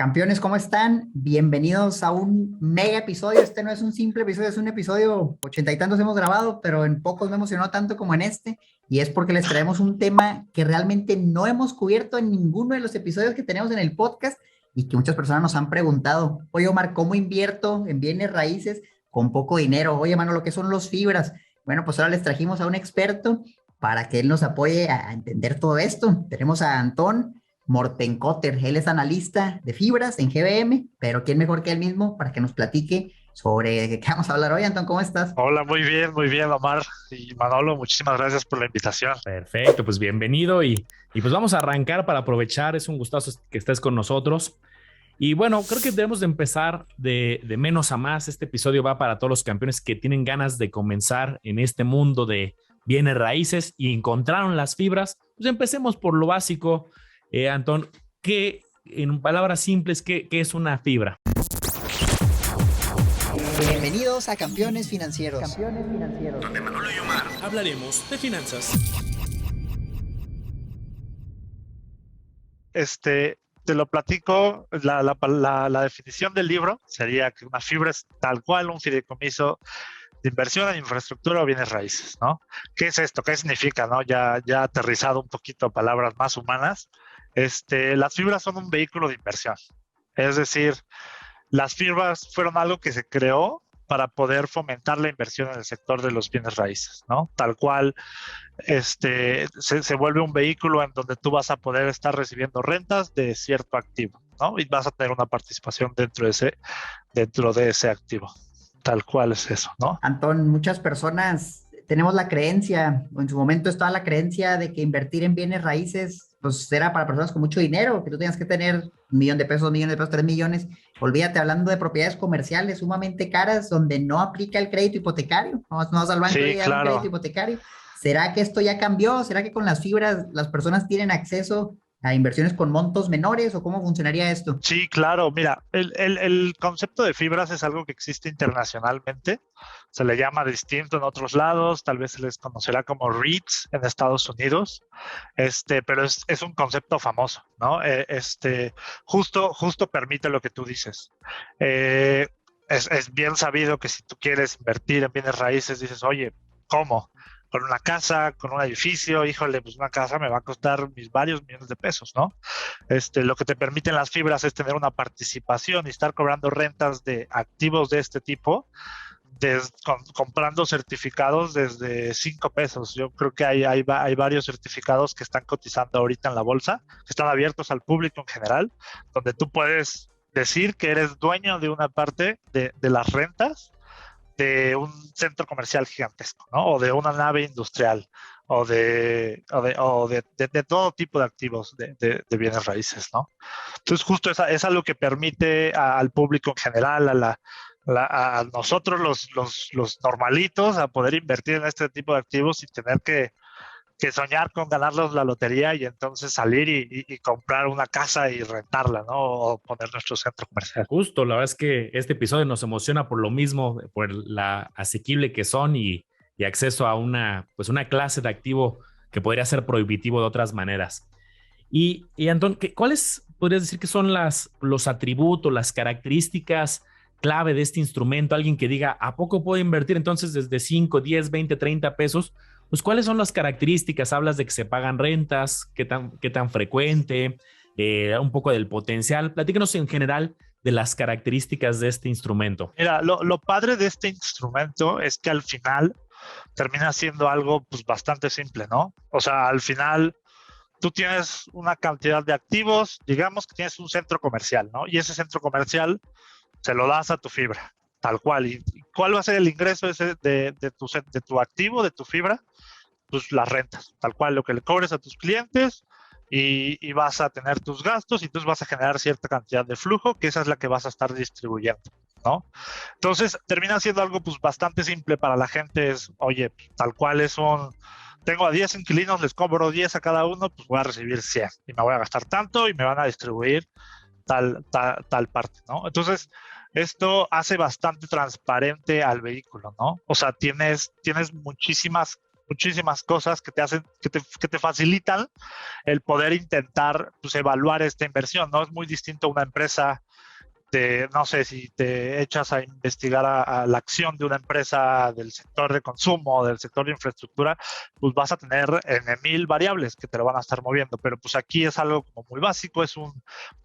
Campeones, ¿cómo están? Bienvenidos a un mega episodio. Este no es un simple episodio, es un episodio ochenta y tantos hemos grabado, pero en pocos me emocionó tanto como en este. Y es porque les traemos un tema que realmente no hemos cubierto en ninguno de los episodios que tenemos en el podcast y que muchas personas nos han preguntado. Oye, Omar, ¿cómo invierto en bienes raíces con poco dinero? Oye, mano, ¿lo que son los fibras? Bueno, pues ahora les trajimos a un experto para que él nos apoye a entender todo esto. Tenemos a Antón Mortenkotter. Él es analista de fibras en GBM, pero ¿quién mejor que él mismo para que nos platique sobre qué vamos a hablar hoy? Antón, ¿cómo estás? Hola, muy bien, Omar y Manolo, muchísimas gracias por la invitación. Perfecto, pues bienvenido y pues vamos a arrancar para aprovechar. Es un gustazo que estés con nosotros. Y bueno, creo que debemos de empezar de menos a más. Este episodio va para todos los campeones que tienen ganas de comenzar en este mundo de bienes raíces y encontraron las fibras. Pues empecemos por lo básico. Antón, ¿qué, en palabras simples, qué es una fibra? Bienvenidos a Campeones Financieros. Campeones Financieros. Donde Manolo y Omar hablaremos de finanzas. Te lo platico, la definición del libro sería que una fibra es tal cual un fideicomiso de inversión en infraestructura o bienes raíces, ¿no? ¿Qué es esto? ¿Qué significa, no? Ya aterrizado un poquito a palabras más humanas, las fibras son un vehículo de inversión. Es decir, las fibras fueron algo que se creó para poder fomentar la inversión en el sector de los bienes raíces, ¿no? Tal cual, se vuelve un vehículo en donde tú vas a poder estar recibiendo rentas de cierto activo, ¿no? Y vas a tener una participación dentro de ese activo. Tal cual es eso, ¿no? Antón, muchas personas tenemos la creencia, o en su momento estaba la creencia de que invertir en bienes raíces, pues era para personas con mucho dinero, que tú tenías que tener 1 millón de pesos, 2 millones de pesos, 3 millones. Olvídate, hablando de propiedades comerciales sumamente caras, donde no aplica el crédito hipotecario. No vas al banco y Sí, das un crédito claro. hipotecario. ¿Será que esto ya cambió? ¿Será que con las fibras las personas tienen acceso a inversiones con montos menores o cómo funcionaría esto? Sí, claro. Mira, el concepto de fibras es algo que existe internacionalmente. Se le llama distinto en otros lados. Tal vez se les conocerá como REITs en Estados Unidos. Pero es un concepto famoso, ¿no? Justo permite lo que tú dices. Eh, es bien sabido que si tú quieres invertir en bienes raíces, dices, oye, ¿cómo? Con una casa, con un edificio, híjole, pues una casa me va a costar mis varios millones de pesos, ¿no? Lo que te permiten las fibras es tener una participación y estar cobrando rentas de activos de este tipo, comprando certificados desde 5 pesos. Yo creo que hay varios certificados que están cotizando ahorita en la bolsa, que están abiertos al público en general, donde tú puedes decir que eres dueño de una parte de las rentas de un centro comercial gigantesco, ¿no? O de una nave industrial, o de todo tipo de activos de bienes raíces, ¿no? Entonces, justo es algo que permite al público en general, a nosotros los normalitos, a poder invertir en este tipo de activos sin tener que soñar con ganarlos la lotería y entonces salir y comprar una casa y rentarla, ¿no? O poner nuestro centro comercial. Justo, la verdad es que este episodio nos emociona por lo mismo, por la asequible que son y acceso a pues una clase de activo que podría ser prohibitivo de otras maneras. Y Antón, ¿cuáles podrías decir que son los atributos, las características clave de este instrumento? Alguien que diga, ¿a poco puedo invertir entonces desde 5, 10, 20, 30 pesos? Pues, ¿cuáles son las características? Hablas de que se pagan rentas, qué tan frecuente, un poco del potencial. Platícanos en general de las características de este instrumento. Mira, lo padre de este instrumento es que al final termina siendo algo pues bastante simple, ¿no? O sea, al final tú tienes una cantidad de activos, digamos que tienes un centro comercial, ¿no? Y ese centro comercial se lo das a tu fibra, tal cual. ¿Y cuál va a ser el ingreso ese de tu activo, de tu fibra? Pues las rentas, tal cual, lo que le cobres a tus clientes y vas a tener tus gastos y entonces vas a generar cierta cantidad de flujo, que esa es la que vas a estar distribuyendo, ¿no? Entonces termina siendo algo pues bastante simple para la gente, es, oye, tal cual tengo a 10 inquilinos, les cobro 10 a cada uno, pues voy a recibir 100 y me voy a gastar tanto y me van a distribuir tal parte, ¿no? Entonces, esto hace bastante transparente al vehículo, ¿no? O sea, tienes muchísimas muchísimas cosas que te hacen, que te facilitan el poder intentar, pues, evaluar esta inversión, ¿no? Es muy distinto a una empresa. No sé, si te echas a investigar a la acción de una empresa del sector de consumo o del sector de infraestructura, pues vas a tener mil variables que te lo van a estar moviendo, pero pues aquí es algo como muy básico, es un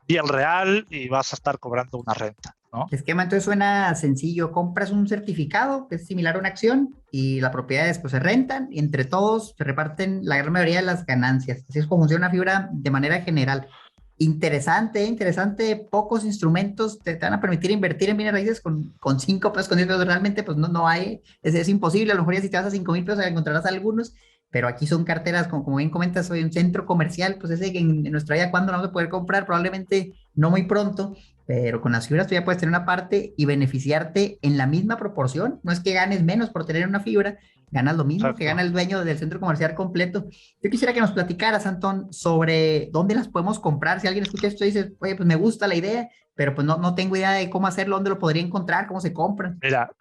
bien real y vas a estar cobrando una renta, ¿no? El esquema entonces suena sencillo. Compras un certificado que es similar a una acción y las propiedades pues se rentan y entre todos se reparten la gran mayoría de las ganancias. Así es como funciona Fibra de manera general. Interesante, interesante. Pocos instrumentos te van a permitir invertir en bienes raíces con 5 pesos, con 10 pesos. Realmente pues no hay, es imposible. A lo mejor ya si te vas a 5,000 pesos encontrarás algunos, pero aquí son carteras, como bien comentas, hoy un centro comercial, pues ese que en nuestra vida, ¿cuándo no vamos a poder comprar? Probablemente no muy pronto, pero con las fibras tú ya puedes tener una parte y beneficiarte en la misma proporción. No es que ganes menos por tener una fibra, ganas lo mismo que Exacto. gana el dueño del centro comercial completo. Yo quisiera que nos platicaras, Antón, sobre dónde las podemos comprar. Si alguien escucha esto y dice, oye, pues me gusta la idea, pero pues no tengo idea de cómo hacerlo, dónde lo podría encontrar, cómo se compran. Mira,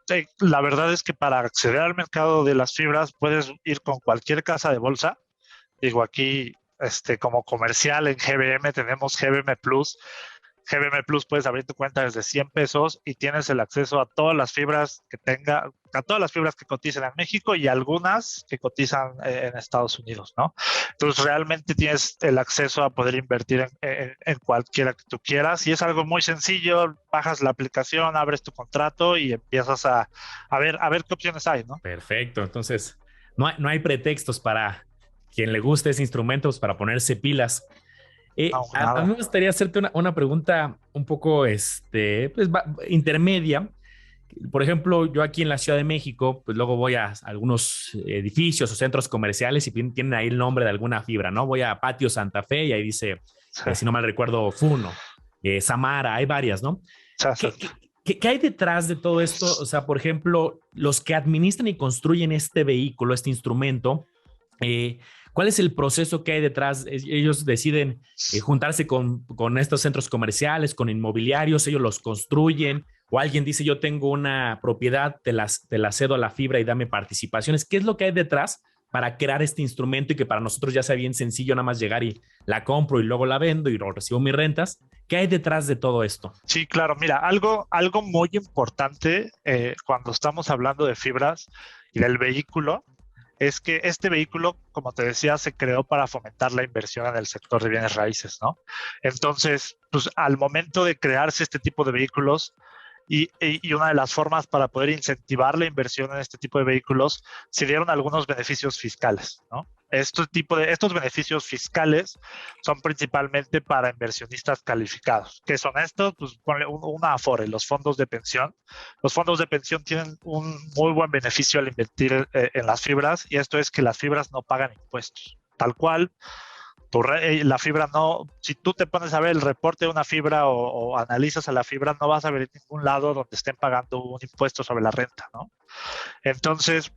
la verdad es que para acceder al mercado de las fibras puedes ir con cualquier casa de bolsa. Digo, aquí como comercial en GBM tenemos GBM Plus. GBM Plus puedes abrir tu cuenta desde 100 pesos y tienes el acceso a todas las fibras a todas las fibras que cotizan en México y algunas que cotizan en Estados Unidos, ¿no? Entonces realmente tienes el acceso a poder invertir en cualquiera que tú quieras y es algo muy sencillo. Bajas la aplicación, abres tu contrato y empiezas a ver qué opciones hay, ¿no? Perfecto. Entonces, no hay pretextos para quien le guste ese instrumento pues, para ponerse pilas. No, A mí me nada. gustaría hacerte una pregunta un poco pues, intermedia. Por ejemplo, yo aquí en la Ciudad de México, pues luego voy a algunos edificios o centros comerciales y tienen ahí el nombre de alguna fibra, ¿no? Voy a Patio Santa Fe y ahí dice, Sí, si no mal recuerdo, Funo, Samara, hay varias, ¿no? sí, sí. ¿Qué hay detrás de todo esto? O sea, por ejemplo, los que administran y construyen este vehículo, este instrumento, eh, ¿cuál es el proceso que hay detrás? Ellos deciden juntarse con estos centros comerciales, con inmobiliarios, ellos los construyen, o alguien dice, yo tengo una propiedad, te la cedo a la fibra y dame participaciones. ¿Qué es lo que hay detrás para crear este instrumento y que para nosotros ya sea bien sencillo nada más llegar y la compro y luego la vendo y luego recibo mis rentas? ¿Qué hay detrás de todo esto? Sí, claro. Mira, algo muy importante cuando estamos hablando de fibras y del vehículo es que este vehículo, como te decía, se creó para fomentar la inversión en el sector de bienes raíces, ¿no? Entonces, pues al momento de crearse este tipo de vehículos y una de las formas para poder incentivar la inversión en este tipo de vehículos, se dieron algunos beneficios fiscales, ¿no? Estos beneficios fiscales son principalmente para inversionistas calificados. ¿Qué son estos? Pues ponle una Afore, los fondos de pensión. Los fondos de pensión tienen un muy buen beneficio al invertir en las fibras y esto es que las fibras no pagan impuestos. Tal cual, la fibra no, si tú te pones a ver el reporte de una fibra o analizas a la fibra, no vas a ver en ningún lado donde estén pagando un impuesto sobre la renta, ¿no? Entonces,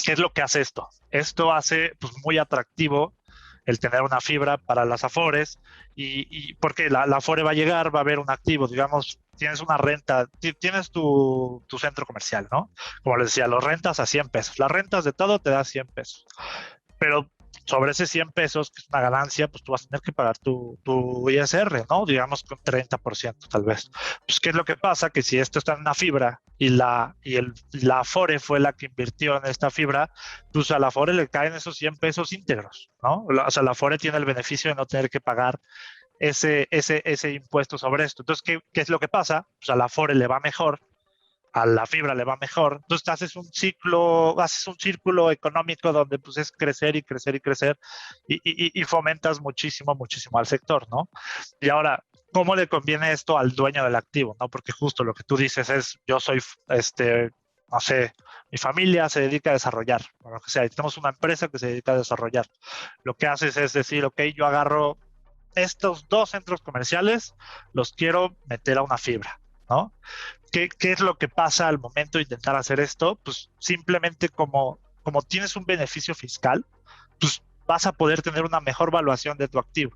¿qué es lo que hace esto? Esto hace pues muy atractivo el tener una fibra para las Afores y porque la Afore va a llegar, va a haber un activo, digamos, tienes una renta, tienes tu centro comercial, ¿no? Como les decía, los rentas a 100 pesos, las rentas de todo te da 100 pesos, pero sobre ese 100 pesos, que es una ganancia, pues tú vas a tener que pagar tu ISR, ¿no? Digamos con 30% tal vez. Pues, ¿qué es lo que pasa? Que si esto está en una fibra y la Afore fue la que invirtió en esta fibra, pues a la Afore le caen esos 100 pesos íntegros, ¿no? O sea, la Afore tiene el beneficio de no tener que pagar ese impuesto sobre esto. Entonces, ¿qué es lo que pasa? Pues a la Afore le va mejor, a la fibra le va mejor. Entonces haces un círculo económico donde pues es crecer y crecer y crecer y fomentas muchísimo, muchísimo al sector, ¿no? Y ahora, ¿cómo le conviene esto al dueño del activo, no? Porque justo lo que tú dices es, yo soy, no sé, mi familia se dedica a desarrollar, o lo que sea, y tenemos una empresa que se dedica a desarrollar. Lo que haces es decir, ok, yo agarro estos 2 centros comerciales, los quiero meter a una fibra, ¿no? ¿Qué es lo que pasa al momento de intentar hacer esto? Pues simplemente como tienes un beneficio fiscal, pues vas a poder tener una mejor valuación de tu activo,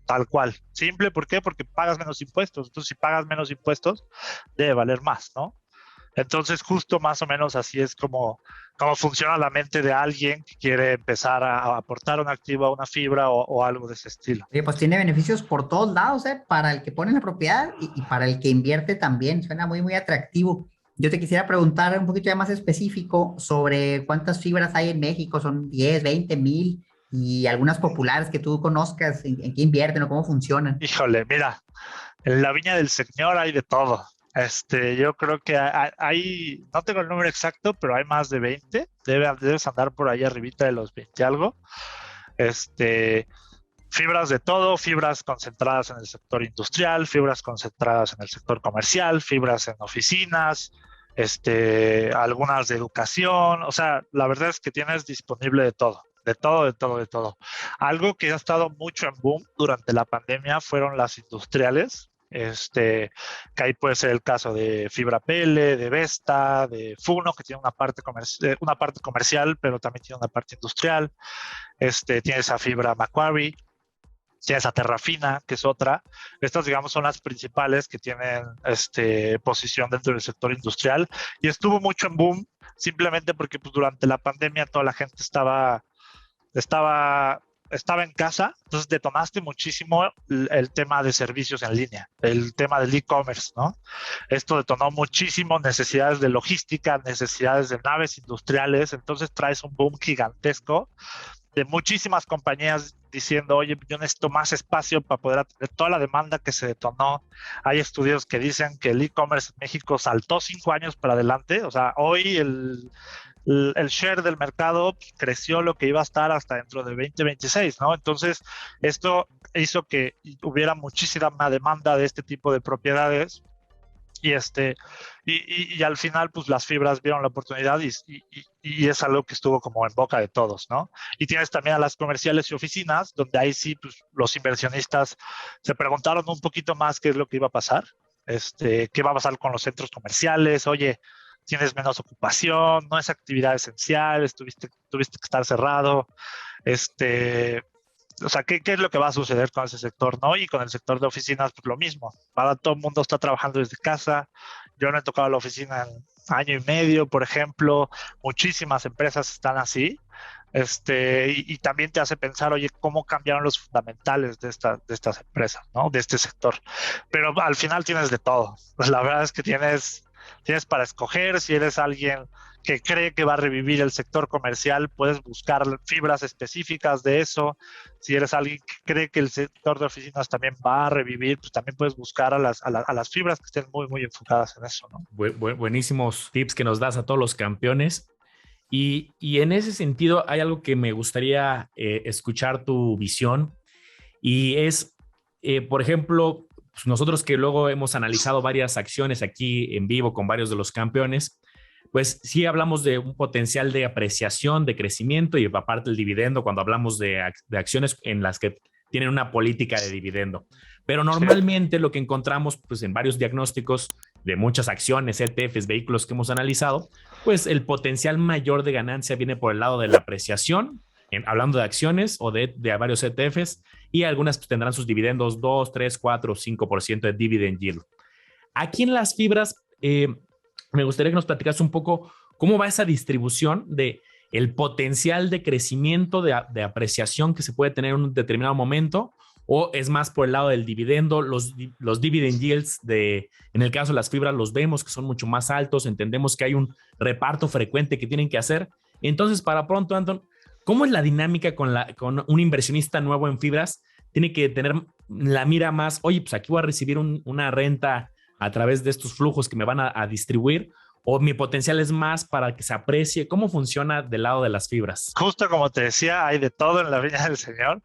tal cual. Simple, ¿por qué? Porque pagas menos impuestos. Entonces, si pagas menos impuestos, debe valer más, ¿no? Entonces, justo más o menos así es como funciona la mente de alguien que quiere empezar a aportar un activo a una fibra o algo de ese estilo. Oye, pues tiene beneficios por todos lados, ¿eh? Para el que pone la propiedad y para el que invierte también. Suena muy, muy atractivo. Yo te quisiera preguntar un poquito ya más específico sobre cuántas fibras hay en México. ¿Son 10, 20 mil? Y algunas populares que tú conozcas, en qué invierten o cómo funcionan. Híjole, mira, en la viña del Señor hay de todo. Yo creo que hay, no tengo el número exacto, pero hay más de 20. Debes andar por ahí arribita de los 20 algo. Fibras de todo, fibras concentradas en el sector industrial, fibras concentradas en el sector comercial, fibras en oficinas, algunas de educación. O sea, la verdad es que tienes disponible de todo. De todo, de todo, de todo. Algo que ha estado mucho en boom durante la pandemia fueron las industriales. Que ahí puede ser el caso de Fibra PL, de Vesta, de Funo, que tiene una parte comercial, pero también tiene una parte industrial. Tienes a Fibra Macquarie, tienes a Terrafina, que es otra. Estas, digamos, son las principales que tienen posición dentro del sector industrial. Y estuvo mucho en boom simplemente porque pues, durante la pandemia toda la gente estaba en casa, entonces detonaste muchísimo el tema de servicios en línea, el tema del e-commerce, ¿no? Esto detonó muchísimo necesidades de logística, necesidades de naves industriales, entonces traes un boom gigantesco de muchísimas compañías diciendo, oye, yo necesito más espacio para poder atender toda la demanda que se detonó. Hay estudios que dicen que el e-commerce en México saltó 5 años para adelante, o sea, hoy el share del mercado creció lo que iba a estar hasta dentro de 2026, ¿no? Entonces, esto hizo que hubiera muchísima demanda de este tipo de propiedades y al final, pues las fibras vieron la oportunidad y es algo que estuvo como en boca de todos, ¿no? Y tienes también a las comerciales y oficinas, donde ahí sí, pues los inversionistas se preguntaron un poquito más qué es lo que iba a pasar, qué va a pasar con los centros comerciales, oye, tienes menos ocupación, no es actividad esencial, tuviste que estar cerrado, o sea, ¿qué es lo que va a suceder con ese sector, no? Y con el sector de oficinas, pues lo mismo. Ahora todo el mundo está trabajando desde casa. Yo no he tocado la oficina en año y medio, por ejemplo. Muchísimas empresas están así. Y también te hace pensar, oye, ¿cómo cambiaron los fundamentales de estas empresas, ¿no? De este sector. Pero al final tienes de todo. Pues la verdad es que tienes para escoger. Si eres alguien que cree que va a revivir el sector comercial, puedes buscar fibras específicas de eso. Si eres alguien que cree que el sector de oficinas también va a revivir, pues también puedes buscar a las fibras que estén muy, muy enfocadas en eso, ¿no? Buenísimos tips que nos das a todos los campeones. Y en ese sentido, hay algo que me gustaría escuchar tu visión y es, por ejemplo, pues nosotros que luego hemos analizado varias acciones aquí en vivo con varios de los campeones, pues sí hablamos de un potencial de apreciación, de crecimiento y aparte el dividendo cuando hablamos de acciones en las que tienen una política de dividendo. Pero normalmente lo que encontramos pues en varios diagnósticos de muchas acciones, ETFs, vehículos que hemos analizado, pues el potencial mayor de ganancia viene por el lado de la apreciación, hablando de acciones o de varios ETFs, y algunas pues, tendrán sus dividendos 2, 3, 4, 5% de dividend yield. Aquí en las fibras, me gustaría que nos platicas un poco cómo va esa distribución de el potencial de crecimiento, de apreciación que se puede tener en un determinado momento, o es más por el lado del dividendo. Los dividend yields en el caso de las fibras los vemos que son mucho más altos, entendemos que hay un reparto frecuente que tienen que hacer. Entonces, para pronto, Anton, ¿cómo es la dinámica con un inversionista nuevo en fibras? Tiene que tener la mira más, oye, pues aquí voy a recibir una renta a través de estos flujos que me van a distribuir, o mi potencial es más para que se aprecie. ¿Cómo funciona del lado de las fibras? Justo como te decía, hay de todo en la viña del Señor.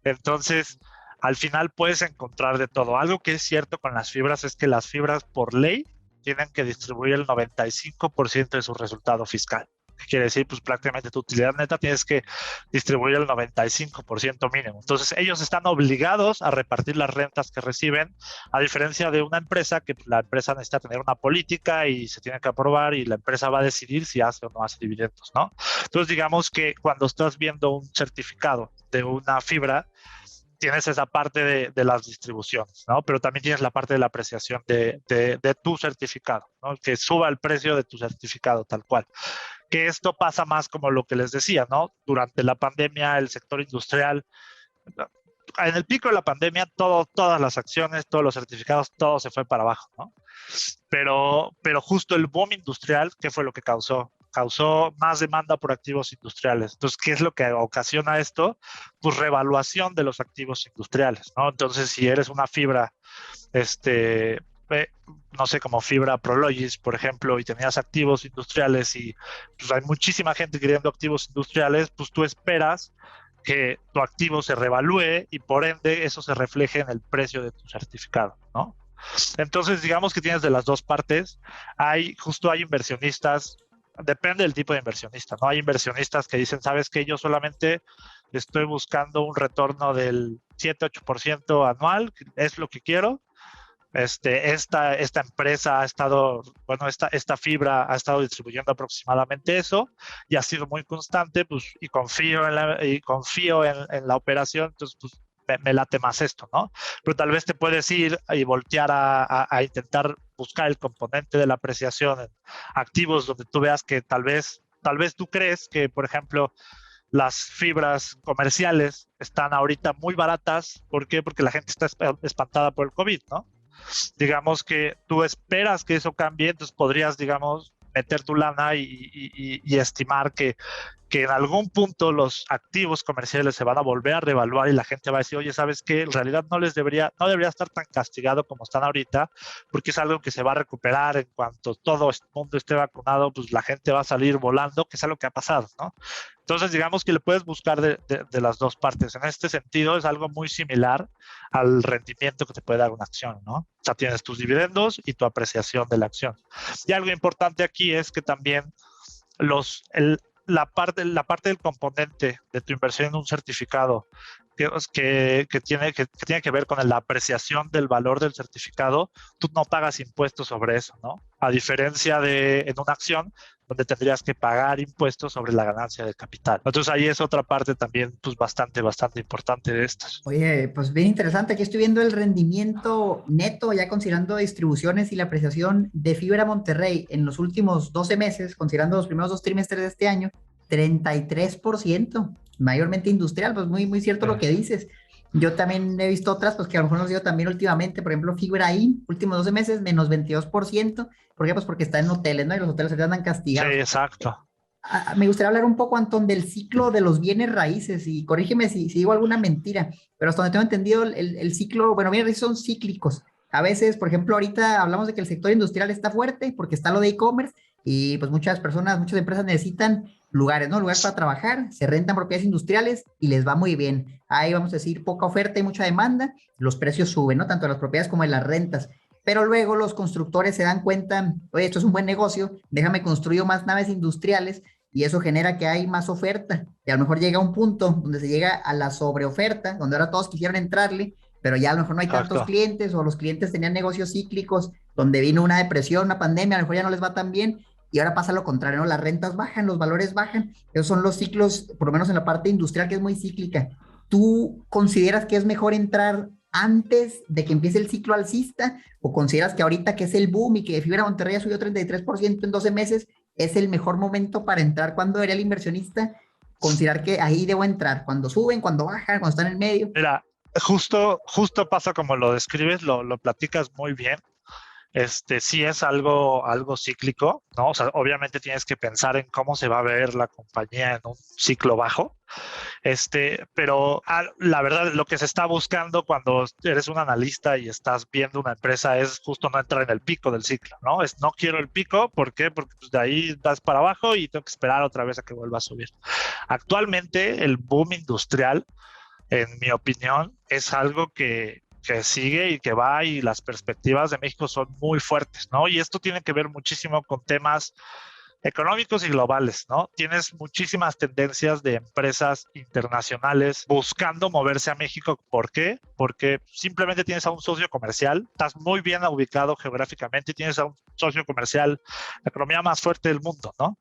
Entonces, al final puedes encontrar de todo. Algo que es cierto con las fibras es que las fibras por ley tienen que distribuir el 95% de su resultado fiscal. ¿Qué quiere decir? Pues prácticamente tu utilidad neta tienes que distribuir el 95% mínimo. Entonces ellos están obligados a repartir las rentas que reciben, a diferencia de una empresa que la empresa necesita tener una política y se tiene que aprobar y la empresa va a decidir si hace o no hace dividendos, ¿no? Entonces digamos que cuando estás viendo un certificado de una fibra, tienes esa parte de las distribuciones, ¿no? Pero también tienes la parte de la apreciación de tu certificado, ¿no? Que suba el precio de tu certificado tal cual. Que esto pasa más como lo que les decía, ¿no? Durante la pandemia, el sector industrial, en el pico de la pandemia, todas las acciones, todos los certificados, todo se fue para abajo, ¿no? Pero justo el boom industrial, ¿qué fue lo que causó? Causó más demanda por activos industriales. Entonces, ¿qué es lo que ocasiona esto? Pues revaluación de los activos industriales, ¿no? Entonces, si eres una fibra, no sé, como fibra Prologis, por ejemplo, y tenías activos industriales y pues hay muchísima gente queriendo activos industriales, pues tú esperas que tu activo se revalúe y por ende eso se refleje en el precio de tu certificado, ¿no? Entonces, digamos que tienes de las dos partes. Hay inversionistas, depende del tipo de inversionista, ¿no? Hay inversionistas que dicen, ¿sabes qué? Yo solamente estoy buscando un retorno del 7-8% anual, es lo que quiero. Esta empresa ha estado, bueno, esta fibra ha estado distribuyendo aproximadamente eso y ha sido muy constante, pues, y confío en la operación, entonces, pues, me late más esto, ¿no? Pero tal vez te puedes ir y voltear a intentar buscar el componente de la apreciación en activos donde tú veas que tal vez tú crees que, por ejemplo, las fibras comerciales están ahorita muy baratas. ¿Por qué? Porque la gente está espantada por el COVID, ¿no? Digamos que tú esperas que eso cambie, entonces podrías, digamos, meter tu lana y estimar que en algún punto los activos comerciales se van a volver a revaluar y la gente va a decir, oye, ¿sabes qué? En realidad no debería estar tan castigado como están ahorita, porque es algo que se va a recuperar en cuanto todo el mundo esté vacunado, pues la gente va a salir volando, que es algo que ha pasado, ¿no? Entonces, digamos que le puedes buscar de las dos partes. En este sentido, es algo muy similar al rendimiento que te puede dar una acción, ¿no? O sea, tienes tus dividendos y tu apreciación de la acción. Y algo importante aquí es que también la parte del componente de tu inversión en un certificado que tiene que ver con la apreciación del valor del certificado, tú no pagas impuestos sobre eso, ¿no? A diferencia de en una acción donde tendrías que pagar impuestos sobre la ganancia de capital. Entonces ahí es otra parte también pues bastante importante de estas. Oye, pues bien interesante. Aquí estoy viendo el rendimiento neto, ya considerando distribuciones y la apreciación de Fibra Monterrey en los últimos 12 meses, considerando los primeros 2 trimestres de este año, 33%, mayormente industrial, pues muy cierto lo que dices. Yo también he visto otras, pues que a lo mejor nos dio también últimamente, por ejemplo, Fibra In, últimos 12 meses, menos 22%. ¿Por qué? Pues porque está en hoteles, ¿no? Y los hoteles se andan castigados. Sí, exacto. Me gustaría hablar un poco, Antón, del ciclo de los bienes raíces, y corrígeme si digo alguna mentira, pero hasta donde tengo entendido, el ciclo, bueno, bienes raíces son cíclicos. A veces, por ejemplo, ahorita hablamos de que el sector industrial está fuerte porque está lo de e-commerce y pues muchas empresas necesitan lugares, ¿no? Lugares para trabajar, se rentan propiedades industriales y les va muy bien. Ahí vamos a decir poca oferta y mucha demanda, los precios suben, ¿no? Tanto de las propiedades como de las rentas. Pero luego los constructores se dan cuenta, oye, esto es un buen negocio, déjame construir más naves industriales y eso genera que hay más oferta. Y a lo mejor llega un punto donde se llega a la sobreoferta, donde ahora todos quisieron entrarle, pero ya a lo mejor no hay tantos clientes o los clientes tenían negocios cíclicos donde vino una depresión, una pandemia, a lo mejor ya no les va tan bien y ahora pasa lo contrario, ¿no? Las rentas bajan, los valores bajan. Esos son los ciclos, por lo menos en la parte industrial, que es muy cíclica. ¿Tú consideras que es mejor entrar antes de que empiece el ciclo alcista o consideras que ahorita que es el boom y que Fibra Monterrey ha subido 33% en 12 meses, es el mejor momento para entrar? ¿Cuándo debería el inversionista considerar que ahí debo entrar? ¿Cuando suben, cuando bajan, cuando están en el medio? Mira, justo pasa como lo describes, lo platicas muy bien. Sí es algo cíclico, ¿no? O sea, obviamente tienes que pensar en cómo se va a ver la compañía en un ciclo bajo. Pero la verdad, lo que se está buscando cuando eres un analista y estás viendo una empresa es justo no entrar en el pico del ciclo, ¿no? No quiero el pico, ¿por qué? Porque pues, de ahí das para abajo y tengo que esperar otra vez a que vuelva a subir. Actualmente, el boom industrial, en mi opinión, es algo que sigue y que va, y las perspectivas de México son muy fuertes, ¿no? Y esto tiene que ver muchísimo con temas económicos y globales, ¿no? Tienes muchísimas tendencias de empresas internacionales buscando moverse a México. ¿Por qué? Porque simplemente tienes a un socio comercial, estás muy bien ubicado geográficamente y tienes a un socio comercial, la economía más fuerte del mundo, ¿no?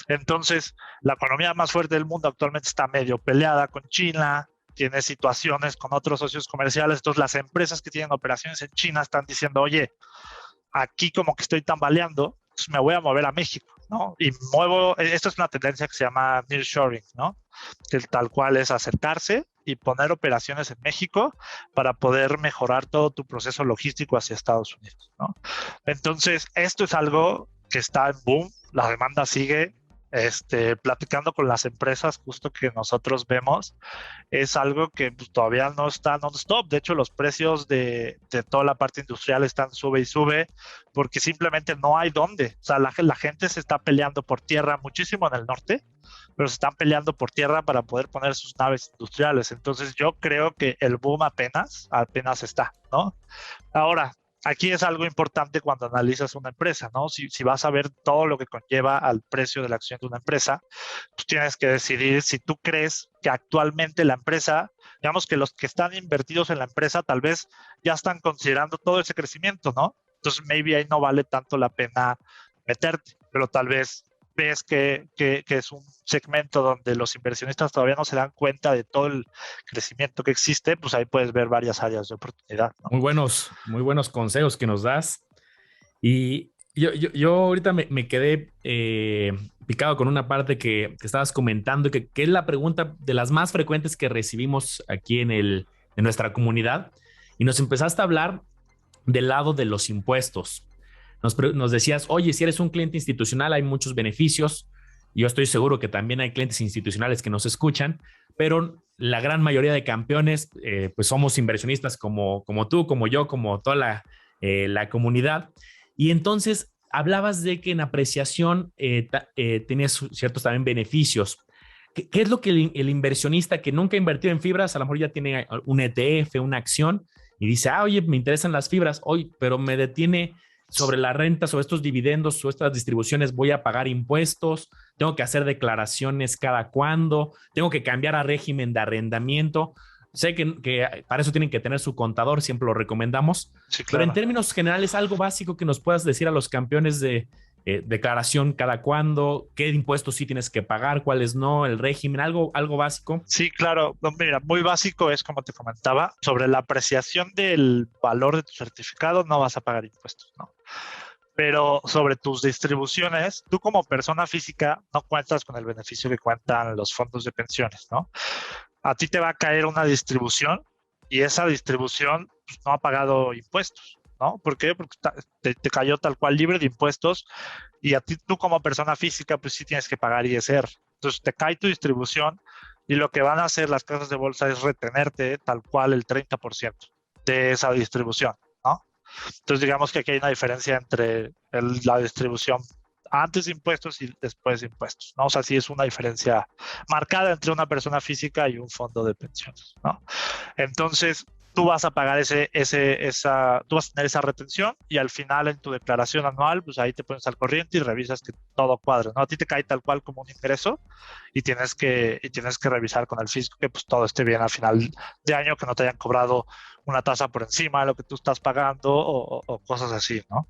Entonces, la economía más fuerte del mundo actualmente está medio peleada con China, tiene situaciones con otros socios comerciales. Entonces las empresas que tienen operaciones en China están diciendo, oye, aquí como que estoy tambaleando, pues me voy a mover a México, ¿no? Y esto es una tendencia que se llama nearshoring, ¿no? Que tal cual es acercarse y poner operaciones en México para poder mejorar todo tu proceso logístico hacia Estados Unidos, ¿no? Entonces, esto es algo que está en boom, la demanda sigue. Platicando con las empresas justo que nosotros vemos, es algo que pues, todavía no está non-stop. De hecho, los precios de toda la parte industrial están sube y sube porque simplemente no hay dónde. O sea, la gente se está peleando por tierra muchísimo en el norte, pero se están peleando por tierra para poder poner sus naves industriales. Entonces yo creo que el boom apenas está, ¿no? Ahora, aquí es algo importante cuando analizas una empresa, ¿no? Si vas a ver todo lo que conlleva al precio de la acción de una empresa, tú tienes que decidir si tú crees que actualmente la empresa, digamos que los que están invertidos en la empresa tal vez ya están considerando todo ese crecimiento, ¿no? Entonces, maybe ahí no vale tanto la pena meterte, pero tal vez ves que es un segmento donde los inversionistas todavía no se dan cuenta de todo el crecimiento que existe, pues ahí puedes ver varias áreas de oportunidad, ¿no? Muy buenos consejos que nos das. Y yo ahorita me quedé picado con una parte que estabas comentando, que es la pregunta de las más frecuentes que recibimos aquí en nuestra comunidad. Y nos empezaste a hablar del lado de los impuestos. Nos decías, oye, si eres un cliente institucional hay muchos beneficios. Yo estoy seguro que también hay clientes institucionales que nos escuchan, pero la gran mayoría de campeones, pues somos inversionistas como tú, como yo, como toda la comunidad. Y entonces hablabas de que en apreciación tenías ciertos también beneficios. ¿Qué es lo que el inversionista que nunca ha invertido en fibras, a lo mejor ya tiene un ETF, una acción, y dice, oye, me interesan las fibras, oye, pero me detiene sobre la renta, sobre estos dividendos, sobre estas distribuciones, voy a pagar impuestos, tengo que hacer declaraciones cada cuándo, tengo que cambiar a régimen de arrendamiento? Sé que para eso tienen que tener su contador, siempre lo recomendamos, Sí, claro. pero en términos generales, algo básico que nos puedas decir a los campeones de declaración cada cuándo, qué impuestos sí tienes que pagar, cuáles no, el régimen, algo básico. Sí, claro. No, mira, muy básico es, como te comentaba, sobre la apreciación del valor de tu certificado no vas a pagar impuestos, ¿no? Pero sobre tus distribuciones, tú como persona física no cuentas con el beneficio que cuentan los fondos de pensiones, ¿no? A ti te va a caer una distribución y esa distribución pues, no ha pagado impuestos, ¿no? ¿Por qué? Porque te cayó tal cual libre de impuestos y a ti, tú como persona física, pues sí tienes que pagar ISR. Entonces te cae tu distribución y lo que van a hacer las casas de bolsa es retenerte tal cual el 30% de esa distribución, ¿no? Entonces digamos que aquí hay una diferencia entre la distribución antes de impuestos y después de impuestos, ¿no? O sea, sí es una diferencia marcada entre una persona física y un fondo de pensiones, ¿no? Entonces, tú vas a pagar tú vas a tener esa retención y al final en tu declaración anual, pues ahí te pones al corriente y revisas que todo cuadre, ¿no? A ti te cae tal cual como un ingreso y tienes que revisar con el fisco que pues todo esté bien al final de año, que no te hayan cobrado una tasa por encima de lo que tú estás pagando o cosas así, ¿no?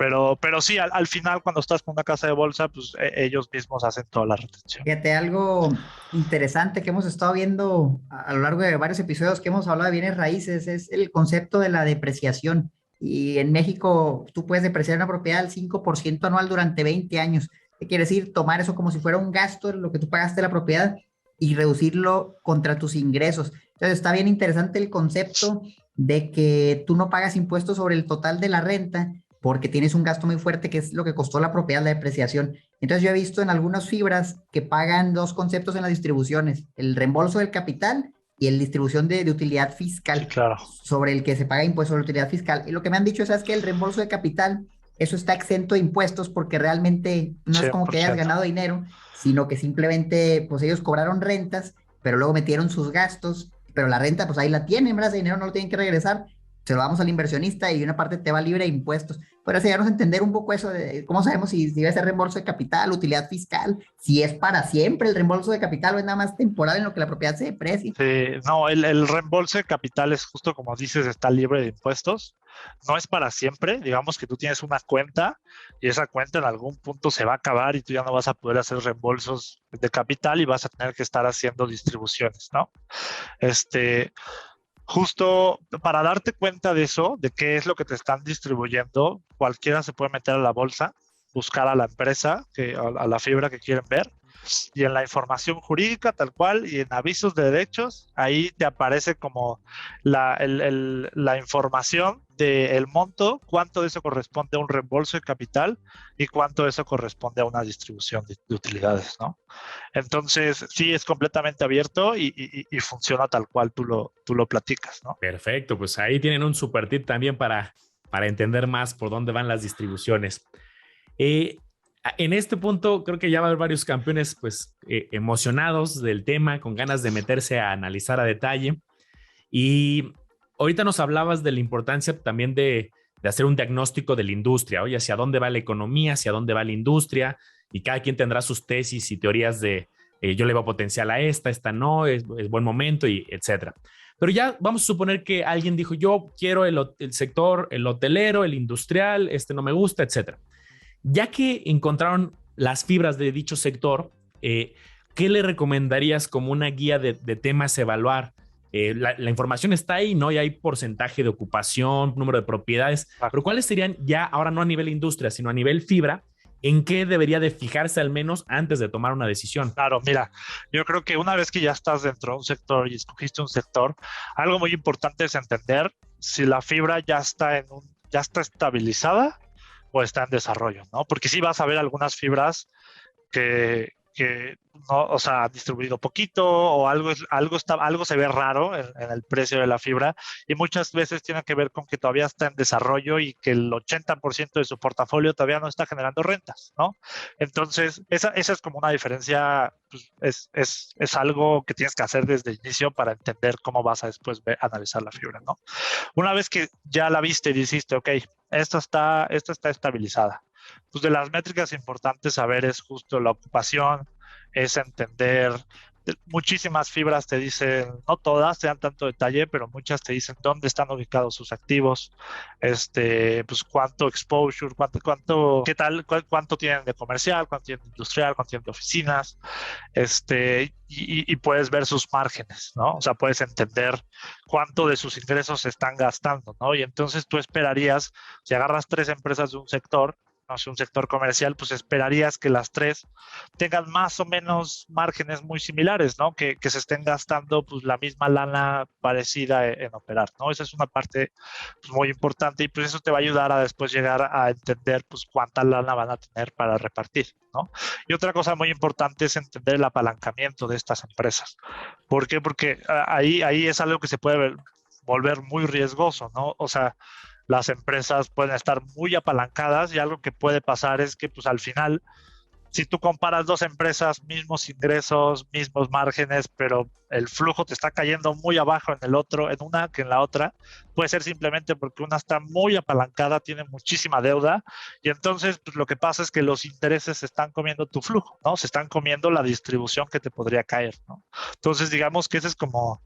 Pero sí, al final cuando estás con una casa de bolsa, pues ellos mismos hacen toda la retención. Fíjate, algo interesante que hemos estado viendo a lo largo de varios episodios que hemos hablado de bienes raíces es el concepto de la depreciación. Y en México tú puedes depreciar una propiedad al 5% anual durante 20 años. ¿Qué quiere decir? Tomar eso como si fuera un gasto, lo que tú pagaste de la propiedad, y reducirlo contra tus ingresos. Entonces está bien interesante el concepto de que tú no pagas impuestos sobre el total de la renta, porque tienes un gasto muy fuerte que es lo que costó la propiedad, la depreciación. Entonces yo he visto en algunas fibras que pagan dos conceptos en las distribuciones, el reembolso del capital y el distribución de utilidad fiscal, Sí, claro. sobre el que se paga impuesto sobre utilidad fiscal. Y lo que me han dicho es que el reembolso de capital, eso está exento de impuestos porque realmente no es como que hayas 100%. ganado dinero, sino que simplemente pues ellos cobraron rentas, pero luego metieron sus gastos, pero la renta pues ahí la tienen, ¿verdad? Ese dinero no lo tienen que regresar, se lo damos al inversionista y una parte te va libre de impuestos. ¿Podrías ayudarnos a entender un poco eso de cómo sabemos si debe ser reembolso de capital, utilidad fiscal, si es para siempre el reembolso de capital o es nada más temporal en lo que la propiedad se deprecia? Sí, no, el reembolso de capital es justo como dices, está libre de impuestos. No es para siempre. Digamos que tú tienes una cuenta y esa cuenta en algún punto se va a acabar y tú ya no vas a poder hacer reembolsos de capital y vas a tener que estar haciendo distribuciones, ¿no? Justo para darte cuenta de eso, de qué es lo que te están distribuyendo, cualquiera se puede meter a la bolsa, buscar a la empresa, a la fibra que quieren ver, y en la información jurídica tal cual y en avisos de derechos, ahí te aparece como la información del monto, cuánto de eso corresponde a un reembolso de capital y cuánto de eso corresponde a una distribución de utilidades, ¿no? Entonces, sí, es completamente abierto y funciona tal cual tú lo platicas, ¿no? Perfecto, pues ahí tienen un super tip también para entender más por dónde van las distribuciones. En este punto creo que ya va a haber varios campeones pues emocionados del tema, con ganas de meterse a analizar a detalle. Y ahorita nos hablabas de la importancia también de hacer un diagnóstico de la industria, oye, hacia dónde va la economía, hacia dónde va la industria, y cada quien tendrá sus tesis y teorías de yo le veo potencial a esta no, es buen momento, y etcétera. Pero ya vamos a suponer que alguien dijo, yo quiero el sector, el hotelero, el industrial, no me gusta, etcétera. Ya que encontraron las fibras de dicho sector, ¿qué le recomendarías como una guía de temas a evaluar? La información está ahí, ¿no? Y hay porcentaje de ocupación, número de propiedades, pero ¿cuáles serían ya, ahora no a nivel industria, sino a nivel fibra, en qué debería de fijarse al menos antes de tomar una decisión? Claro, mira, yo creo que una vez que ya estás dentro de un sector y escogiste un sector, algo muy importante es entender si la fibra ya está estabilizada o está en desarrollo, ¿no? Porque sí vas a ver algunas fibras que no, o sea, ha distribuido poquito o algo se ve raro en el precio de la fibra y muchas veces tiene que ver con que todavía está en desarrollo y que el 80% de su portafolio todavía no está generando rentas, ¿no? Entonces, esa es como una diferencia, pues, es algo que tienes que hacer desde el inicio para entender cómo vas a después analizar la fibra, ¿no? Una vez que ya la viste y dijiste, ok, esta está estabilizada. Pues de las métricas importantes a ver es justo la ocupación, es entender, muchísimas fibras te dicen, no todas te dan tanto detalle, pero muchas te dicen dónde están ubicados sus activos, pues cuánto exposure, qué tal, cuánto tienen de comercial, cuánto tienen de industrial, cuánto tienen de oficinas, y puedes ver sus márgenes, ¿no? O sea, puedes entender cuánto de sus ingresos se están gastando, ¿no? Y entonces tú esperarías, si agarras 3 empresas de un sector, no sé, un sector comercial, pues esperarías que las 3 tengan más o menos márgenes muy similares, ¿no? Que se estén gastando pues la misma lana parecida en operar, ¿no? Esa es una parte pues, muy importante y pues eso te va a ayudar a después llegar a entender pues cuánta lana van a tener para repartir, ¿no? Y otra cosa muy importante es entender el apalancamiento de estas empresas. ¿Por qué? Porque ahí es algo que se puede volver muy riesgoso, ¿no? O sea, las empresas pueden estar muy apalancadas y algo que puede pasar es que pues al final, si tú comparas 2 empresas, mismos ingresos, mismos márgenes, pero el flujo te está cayendo muy abajo en una que en la otra, puede ser simplemente porque una está muy apalancada, tiene muchísima deuda y entonces pues, lo que pasa es que los intereses se están comiendo tu flujo, ¿no? Se están comiendo la distribución que te podría caer, ¿no? Entonces digamos que ese es como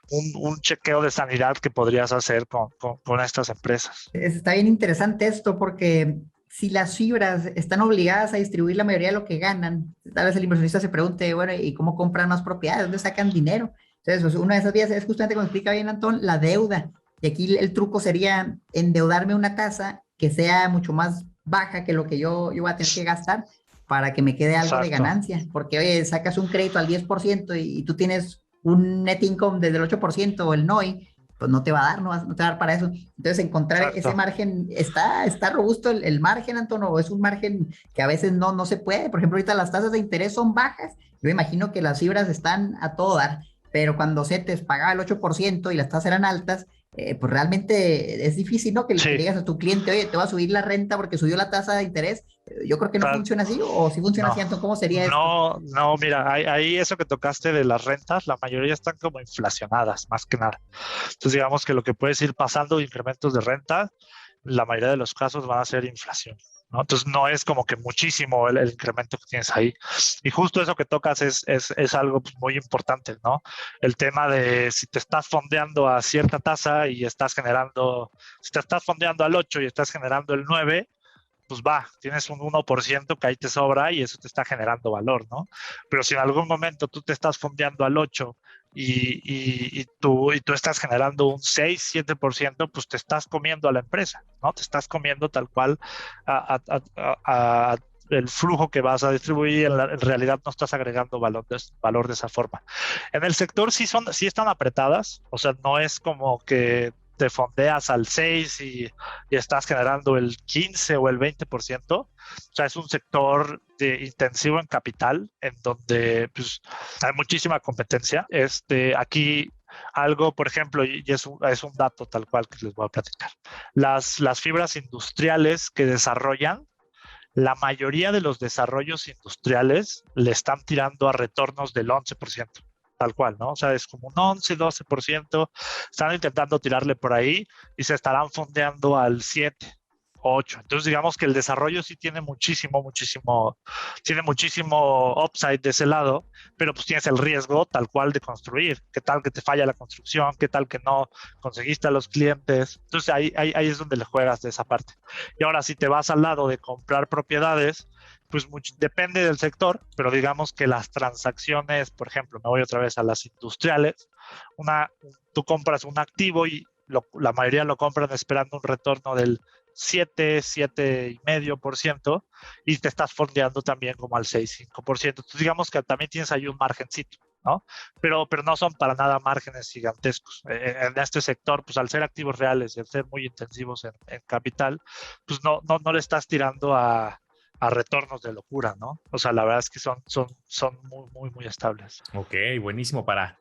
un chequeo de sanidad que podrías hacer con estas empresas. Está bien interesante esto porque si las fibras están obligadas a distribuir la mayoría de lo que ganan, tal vez el inversionista se pregunte, bueno, ¿y cómo compran más propiedades? ¿Dónde sacan dinero? Entonces, pues, una de esas vías es justamente, como explica bien Antón, la deuda. Y aquí el truco sería endeudarme una tasa que sea mucho más baja que lo que yo voy a tener que gastar para que me quede algo de ganancia. Porque, oye, sacas un crédito al 10% y tú tienes un net income desde el 8% o el NOI, pues no te va a dar, no te va a dar para eso. Entonces, encontrar ese margen, está robusto el margen, Antonio, o es un margen que a veces no se puede. Por ejemplo, ahorita las tasas de interés son bajas. Yo imagino que las fibras están a todo dar, pero cuando CETES pagaba el 8% y las tasas eran altas, pues realmente es difícil, ¿no? Que le digas a tu cliente, oye, te va a subir la renta porque subió la tasa de interés. Yo creo que no funciona así, o si funciona así, Antonio, ¿cómo sería esto? No, mira, ahí eso que tocaste de las rentas, la mayoría están como inflacionadas, más que nada. Entonces, digamos que lo que puedes ir pasando, incrementos de renta, la mayoría de los casos van a ser inflación, ¿no? Entonces no es como que muchísimo el incremento que tienes ahí. Y justo eso que tocas es algo pues, muy importante, ¿no? El tema de si te estás fondeando a cierta tasa y estás generando, si te estás fondeando al 8 y estás generando el 9, pues va, tienes un 1% que ahí te sobra y eso te está generando valor, ¿no? Pero si en algún momento tú te estás fondeando al 8 y tú estás generando un 6-7%, pues te estás comiendo a la empresa, ¿no? Te estás comiendo tal cual el flujo que vas a distribuir, en realidad no estás agregando valor de esa forma. En el sector sí están apretadas, o sea, no es como que te fondeas al 6 y estás generando el 15 o el 20%. O sea, es un sector intensivo en capital, en donde pues, hay muchísima competencia. Aquí algo, por ejemplo, y es un dato tal cual que les voy a platicar. Las fibras industriales que desarrollan, la mayoría de los desarrollos industriales le están tirando a retornos del 11%, tal cual, ¿no? O sea, es como un 11-12%, están intentando tirarle por ahí y se estarán fondeando al 7, 8. Entonces, digamos que el desarrollo sí tiene muchísimo upside de ese lado, pero pues tienes el riesgo tal cual de construir. ¿Qué tal que te falla la construcción? ¿Qué tal que no conseguiste a los clientes? Entonces, ahí es donde le juegas de esa parte. Y ahora, si te vas al lado de comprar propiedades, pues depende del sector, pero digamos que las transacciones, por ejemplo, me voy otra vez a las industriales, tú compras un activo y la mayoría lo compran esperando un retorno del 7-7,5%, y te estás fondeando también como al 6-5%. Entonces digamos que también tienes ahí un margencito, ¿no? Pero no son para nada márgenes gigantescos. En este sector, pues al ser activos reales y al ser muy intensivos en capital, pues no le estás tirando a retornos de locura, ¿no? O sea, la verdad es que son muy, muy, muy estables. Ok, buenísimo para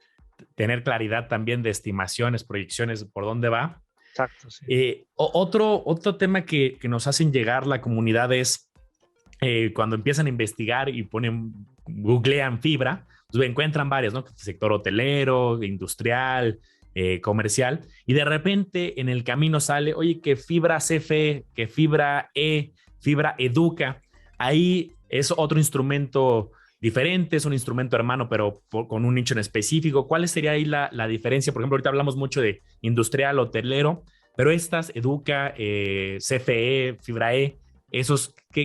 tener claridad también de estimaciones, proyecciones, por dónde va. Exacto, sí. Otro tema que nos hacen llegar la comunidad es cuando empiezan a investigar y googlean fibra, pues encuentran varias, ¿no? Sector hotelero, industrial, comercial, y de repente en el camino sale, oye, que fibra CFE, que fibra fibra Educa. Ahí es otro instrumento diferente, es un instrumento hermano, pero con un nicho en específico. ¿Cuál sería ahí la diferencia? Por ejemplo, ahorita hablamos mucho de industrial, hotelero, pero estas, Educa, CFE, Fibra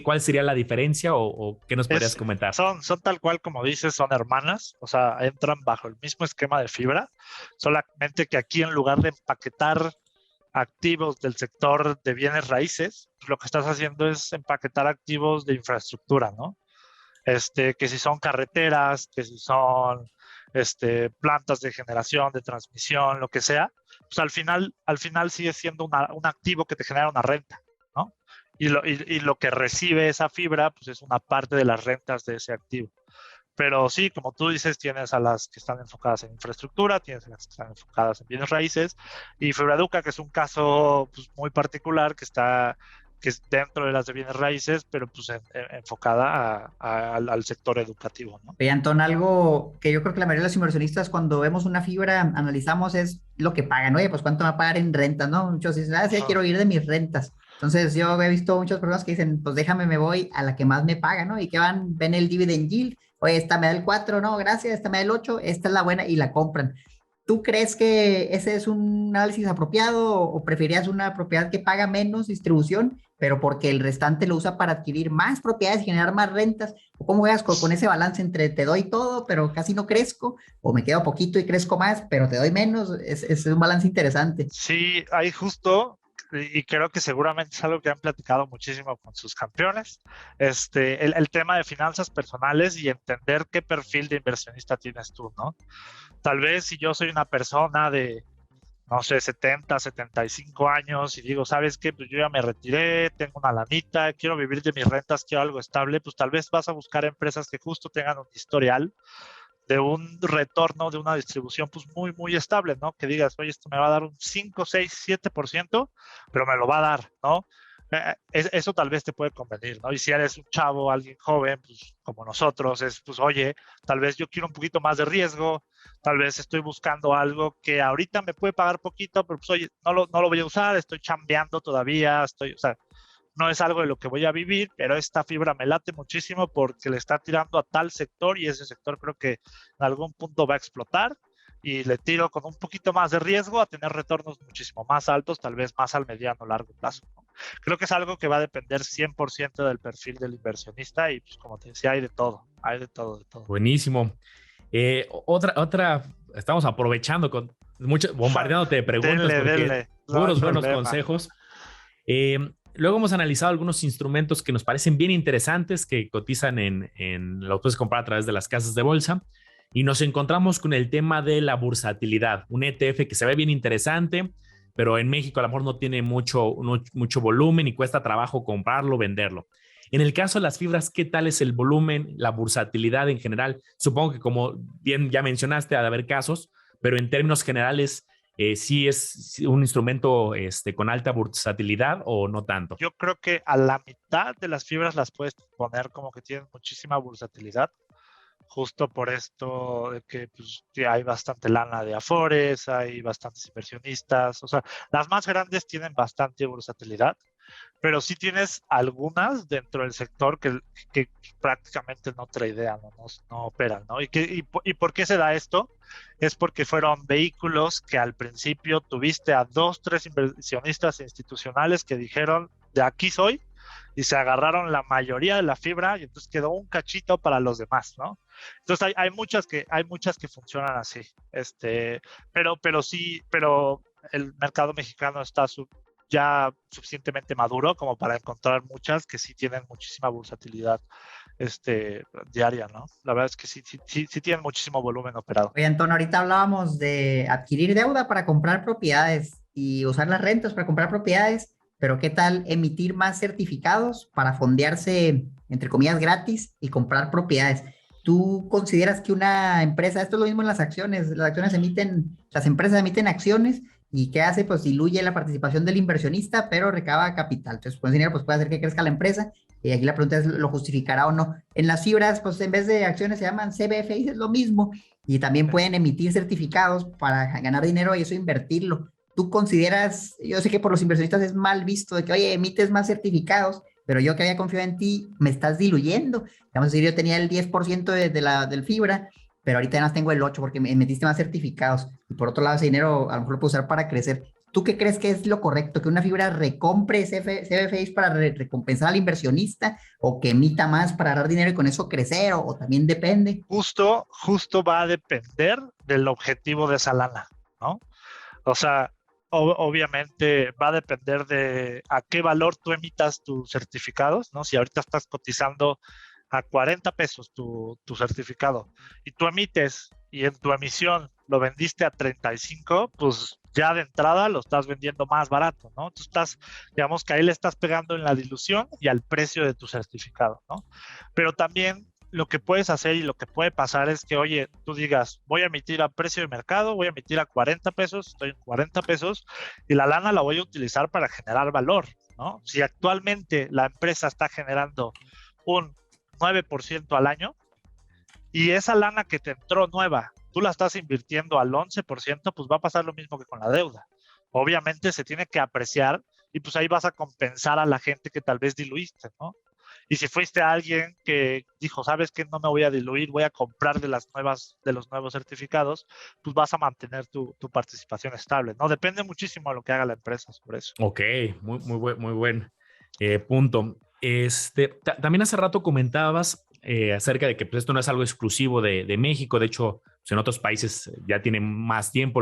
¿cuál sería la diferencia o qué nos podrías comentar? Son tal cual como dices, son hermanas, o sea, entran bajo el mismo esquema de fibra, solamente que aquí en lugar de empaquetar activos del sector de bienes raíces, lo que estás haciendo es empaquetar activos de infraestructura, ¿no? Que si son carreteras, que si son plantas de generación, de transmisión, lo que sea, pues al final sigue siendo un activo que te genera una renta, ¿no? Y lo que recibe esa fibra, pues es una parte de las rentas de ese activo. Pero sí, como tú dices, tienes a las que están enfocadas en infraestructura, tienes a las que están enfocadas en bienes raíces, y FibraEduca, que es un caso pues, muy particular, que es dentro de las de bienes raíces, pero pues enfocada al sector educativo, ¿no? Oye, Antón, algo que yo creo que la mayoría de los inversionistas cuando vemos una fibra analizamos es lo que pagan. Oye, pues cuánto va a pagar en renta, ¿no? Muchos dicen, sí, quiero ir de mis rentas. Entonces yo he visto muchas personas que dicen, pues déjame, me voy a la que más me paga, ¿no? Y que ven el dividend yield, oye, esta me da el 4, no, gracias, esta me da el 8, esta es la buena y la compran. ¿Tú crees que ese es un análisis apropiado o preferirías una propiedad que paga menos distribución, pero porque el restante lo usa para adquirir más propiedades y generar más rentas? ¿O cómo juegas con ese balance entre te doy todo, pero casi no crezco? ¿O me quedo poquito y crezco más, pero te doy menos? Es un balance interesante. Sí, hay justo, y creo que seguramente es algo que han platicado muchísimo con sus campeones, el tema de finanzas personales y entender qué perfil de inversionista tienes tú, ¿no? Tal vez si yo soy una persona de, no sé, 70-75 años y digo, ¿sabes qué? Pues yo ya me retiré, tengo una lanita, quiero vivir de mis rentas, quiero algo estable, pues tal vez vas a buscar empresas que justo tengan un historial de un retorno, de una distribución pues muy, muy estable, ¿no? Que digas, oye, esto me va a dar un 5, 6, 7%, pero me lo va a dar, ¿no? Eso tal vez te puede convenir, ¿no? Y si eres un chavo, alguien joven, pues como nosotros, pues oye, tal vez yo quiero un poquito más de riesgo, tal vez estoy buscando algo que ahorita me puede pagar poquito, pero pues oye, no lo voy a usar, estoy chambeando todavía, o sea, no es algo de lo que voy a vivir, pero esta fibra me late muchísimo porque le está tirando a tal sector y ese sector creo que en algún punto va a explotar y le tiro con un poquito más de riesgo a tener retornos muchísimo más altos, tal vez más al mediano o largo plazo, ¿no? Creo que es algo que va a depender 100% del perfil del inversionista y pues como te decía, hay de todo, de todo. Buenísimo. Otra, estamos aprovechando bombardeándote de preguntas porque no hay puros buenos problema. consejos. Luego hemos analizado algunos instrumentos que nos parecen bien interesantes que cotizan los puedes comprar a través de las casas de bolsa y nos encontramos con el tema de la bursatilidad, un ETF que se ve bien interesante, pero en México a lo mejor no tiene mucho volumen y cuesta trabajo comprarlo, venderlo. En el caso de las fibras, ¿qué tal es el volumen, la bursatilidad en general? Supongo que como bien ya mencionaste, ha de haber casos, pero en términos generales, ¿sí es un instrumento con alta bursatilidad o no tanto? Yo creo que a la mitad de las fibras las puedes poner como que tienen muchísima bursatilidad, justo por esto de que pues, hay bastante lana de afores, hay bastantes inversionistas, o sea, las más grandes tienen bastante bursatilidad, pero sí tienes algunas dentro del sector que prácticamente no tradean, no operan, ¿no? ¿Y por qué se da esto? Es porque fueron vehículos que al principio tuviste a 2, 3 inversionistas institucionales que dijeron, de aquí soy, y se agarraron la mayoría de la fibra y entonces quedó un cachito para los demás, ¿no? Entonces hay muchas que funcionan así, pero el mercado mexicano está ya suficientemente maduro como para encontrar muchas que sí tienen muchísima bursatilidad diaria, ¿no? La verdad es que sí tienen muchísimo volumen operado. Oye, Antonio, ahorita hablábamos de adquirir deuda para comprar propiedades y usar las rentas para comprar propiedades, pero ¿qué tal emitir más certificados para fondearse, entre comillas, gratis y comprar propiedades? ¿Tú consideras que una empresa, esto es lo mismo en las acciones las empresas emiten acciones y qué hace? Pues diluye la participación del inversionista, pero recaba capital. Entonces, pues dinero pues puede hacer que crezca la empresa y aquí la pregunta es, ¿lo justificará o no? En las fibras, pues en vez de acciones se llaman CBFI, es lo mismo, y también pueden emitir certificados para ganar dinero y eso invertirlo. ¿Tú consideras, yo sé que por los inversionistas es mal visto, de que, oye, emites más certificados, pero yo que había confiado en ti, me estás diluyendo? Vamos a decir, yo tenía el 10% del fibra, pero ahorita ya más tengo el 8% porque me metiste más certificados. Y por otro lado, ese dinero a lo mejor lo puedo usar para crecer. ¿Tú qué crees que es lo correcto? ¿Que una fibra recompre CBFIs para recompensar al inversionista o que emita más para dar dinero y con eso crecer o también depende? Justo va a depender del objetivo de esa lana, ¿no? O sea, obviamente va a depender de a qué valor tú emitas tus certificados, ¿no? Si ahorita estás cotizando a 40 pesos tu certificado y tú emites y en tu emisión lo vendiste a 35, pues ya de entrada lo estás vendiendo más barato, ¿no? Tú digamos que ahí le estás pegando en la dilución y al precio de tu certificado, ¿no? Pero también lo que puedes hacer y lo que puede pasar es que, oye, tú digas, voy a emitir a precio de mercado, voy a emitir a 40 pesos, estoy en 40 pesos y la lana la voy a utilizar para generar valor, ¿no? Si actualmente la empresa está generando un 9% al año y esa lana que te entró nueva, tú la estás invirtiendo al 11%, pues va a pasar lo mismo que con la deuda. Obviamente se tiene que apreciar y pues ahí vas a compensar a la gente que tal vez diluiste, ¿no? Y si fuiste alguien que dijo, ¿sabes qué? No me voy a diluir, voy a comprar de los nuevos certificados, pues vas a mantener tu participación estable, ¿no? Depende muchísimo de lo que haga la empresa sobre eso. Ok, muy buen punto. También hace rato comentabas acerca de que pues, esto no es algo exclusivo de México. De hecho, pues, en otros países ya tienen más tiempo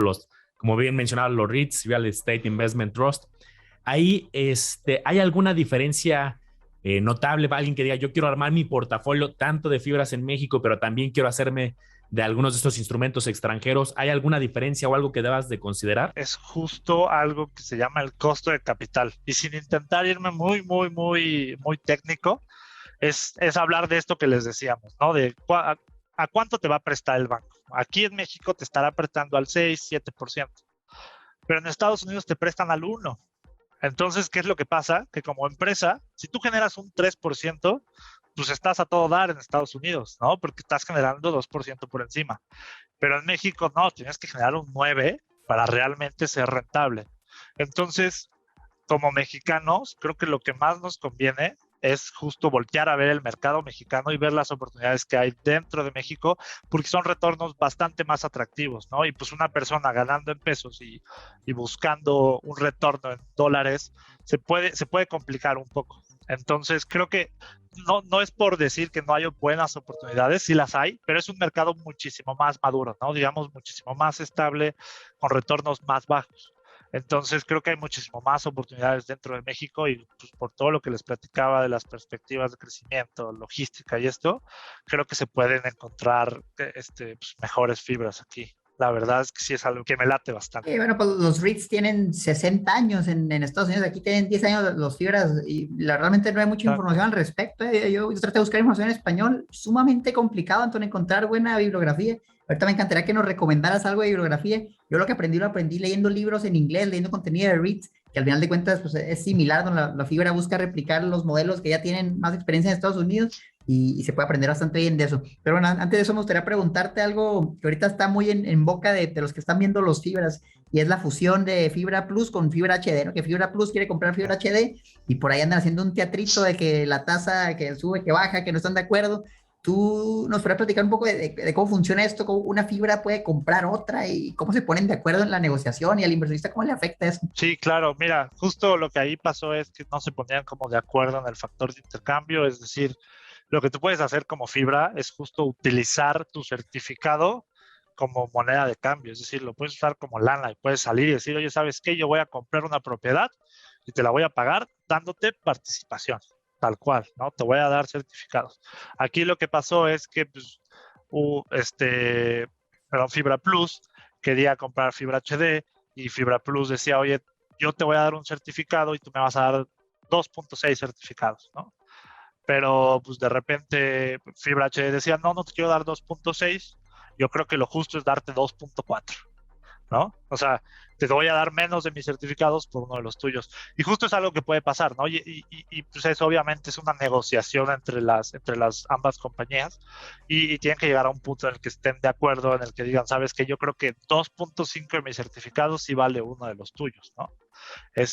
como bien mencionaba, los REITs, Real Estate Investment Trust. Ahí, ¿hay alguna diferencia notable para alguien que diga, yo quiero armar mi portafolio tanto de fibras en México, pero también quiero hacerme de algunos de estos instrumentos extranjeros? ¿Hay alguna diferencia o algo que debas de considerar? Es justo algo que se llama el costo de capital. Y sin intentar irme muy técnico, es hablar de esto que les decíamos, ¿no? De a cuánto te va a prestar el banco. Aquí en México te estará prestando al 6, 7%, pero en Estados Unidos te prestan al 1%. Entonces, ¿qué es lo que pasa? Que como empresa, si tú generas un 3%, pues estás a todo dar en Estados Unidos, ¿no? Porque estás generando 2% por encima. Pero en México no, tienes que generar un 9% para realmente ser rentable. Entonces, como mexicanos, creo que lo que más nos conviene es justo voltear a ver el mercado mexicano y ver las oportunidades que hay dentro de México, porque son retornos bastante más atractivos, ¿no? Y pues una persona ganando en pesos y buscando un retorno en dólares, se puede complicar un poco. Entonces, creo que no es por decir que no hay buenas oportunidades, sí las hay, pero es un mercado muchísimo más maduro, ¿no? Digamos, muchísimo más estable, con retornos más bajos. Entonces creo que hay muchísimo más oportunidades dentro de México y pues, por todo lo que les platicaba de las perspectivas de crecimiento, logística y esto, creo que se pueden encontrar pues, mejores fibras aquí. La verdad es que sí es algo que me late bastante. Bueno, pues los REITs tienen 60 años en Estados Unidos, aquí tienen 10 años los fibras y realmente no hay mucha información al respecto. Yo traté de buscar información en español, sumamente complicado, entonces encontrar buena bibliografía. Ahorita me encantaría que nos recomendaras algo de bibliografía. Yo lo aprendí leyendo libros en inglés, leyendo contenido de REITs, que al final de cuentas pues, es similar, donde la fibra busca replicar los modelos que ya tienen más experiencia en Estados Unidos y se puede aprender bastante bien de eso. Pero bueno, antes de eso me gustaría preguntarte algo que ahorita está muy en boca de los que están viendo los fibras, y es la fusión de Fibra Plus con Fibra HD, ¿no? Que Fibra Plus quiere comprar Fibra HD y por ahí andan haciendo un teatrito de que la tasa que sube, que baja, que no están de acuerdo. ¿Tú nos podrías platicar un poco de cómo funciona esto, cómo una fibra puede comprar otra y cómo se ponen de acuerdo en la negociación y al inversionista cómo le afecta eso? Sí, claro, mira, justo lo que ahí pasó es que no se ponían como de acuerdo en el factor de intercambio, es decir, lo que tú puedes hacer como fibra es justo utilizar tu certificado como moneda de cambio, es decir, lo puedes usar como lana y puedes salir y decir, oye, ¿sabes qué? Yo voy a comprar una propiedad y te la voy a pagar dándote participación, tal cual, ¿no? Te voy a dar certificados. Aquí lo que pasó es que pues, Fibra Plus quería comprar Fibra HD y Fibra Plus decía, oye, yo te voy a dar un certificado y tú me vas a dar 2.6 certificados, ¿no? Pero pues de repente Fibra HD decía, no te quiero dar 2.6, yo creo que lo justo es darte 2.4, ¿no? O sea, te voy a dar menos de mis certificados por uno de los tuyos. Y justo es algo que puede pasar, ¿no? Y pues eso obviamente es una negociación entre las ambas compañías y tienen que llegar a un punto en el que estén de acuerdo, en el que digan, sabes que yo creo que 2.5 de mis certificados sí vale uno de los tuyos, ¿no?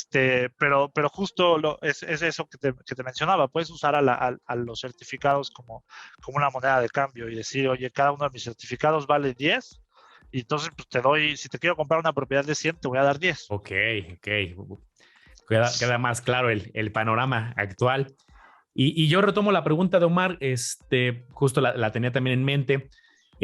Pero justo es eso que te mencionaba, puedes usar a los certificados como una moneda de cambio y decir, oye, cada uno de mis certificados vale 10 y entonces pues te doy, si te quiero comprar una propiedad de 100, te voy a dar 10. Ok. Queda más claro el panorama actual. Y yo retomo la pregunta de Omar, justo la tenía también en mente.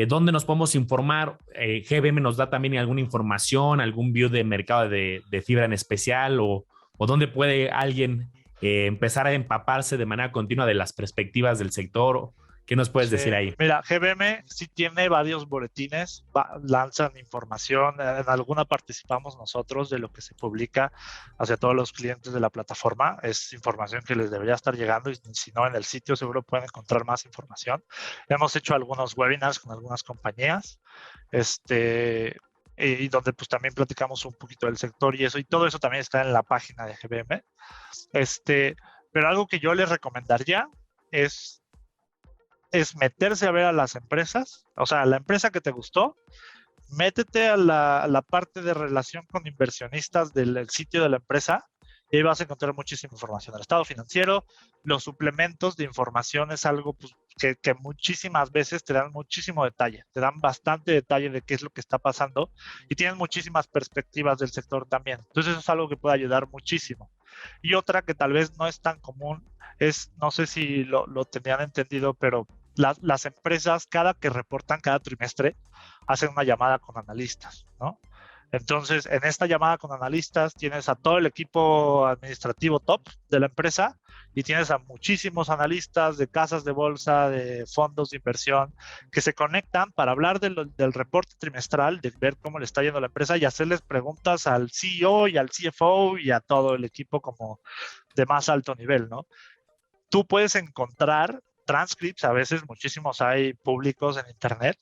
¿Dónde nos podemos informar? GBM nos da también alguna información, algún view de mercado de fibra en especial o dónde puede alguien empezar a empaparse de manera continua de las perspectivas del sector. ¿Qué nos puedes decir ahí? Mira, GBM sí tiene varios boletines, lanzan información, en alguna participamos nosotros de lo que se publica hacia todos los clientes de la plataforma, es información que les debería estar llegando y si no en el sitio seguro pueden encontrar más información. Hemos hecho algunos webinars con algunas compañías, y donde pues también platicamos un poquito del sector y eso, y todo eso también está en la página de GBM. Pero algo que yo les recomendaría es meterse a ver a las empresas, o sea, la empresa que te gustó, métete a la parte de relación con inversionistas del sitio de la empresa y ahí vas a encontrar muchísima información. El estado financiero, los suplementos de información es algo pues, que muchísimas veces te dan muchísimo detalle, te dan bastante detalle de qué es lo que está pasando y tienen muchísimas perspectivas del sector también. Entonces eso es algo que puede ayudar muchísimo. Y otra que tal vez no es tan común es, no sé si lo tenían entendido, pero las empresas cada que reportan cada trimestre hacen una llamada con analistas, ¿no? Entonces, en esta llamada con analistas tienes a todo el equipo administrativo top de la empresa y tienes a muchísimos analistas de casas de bolsa, de fondos de inversión, que se conectan para hablar del reporte trimestral, de ver cómo le está yendo a la empresa y hacerles preguntas al CEO y al CFO y a todo el equipo como de más alto nivel, ¿no? Tú puedes encontrar transcripts, a veces muchísimos hay públicos en internet,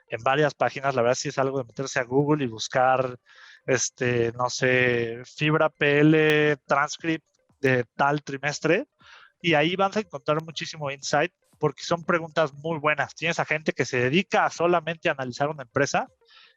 en varias páginas, la verdad sí es algo de meterse a Google y buscar no sé, fibra PL transcript de tal trimestre, y ahí vas a encontrar muchísimo insight porque son preguntas muy buenas. Tienes a gente que se dedica a solamente analizar una empresa,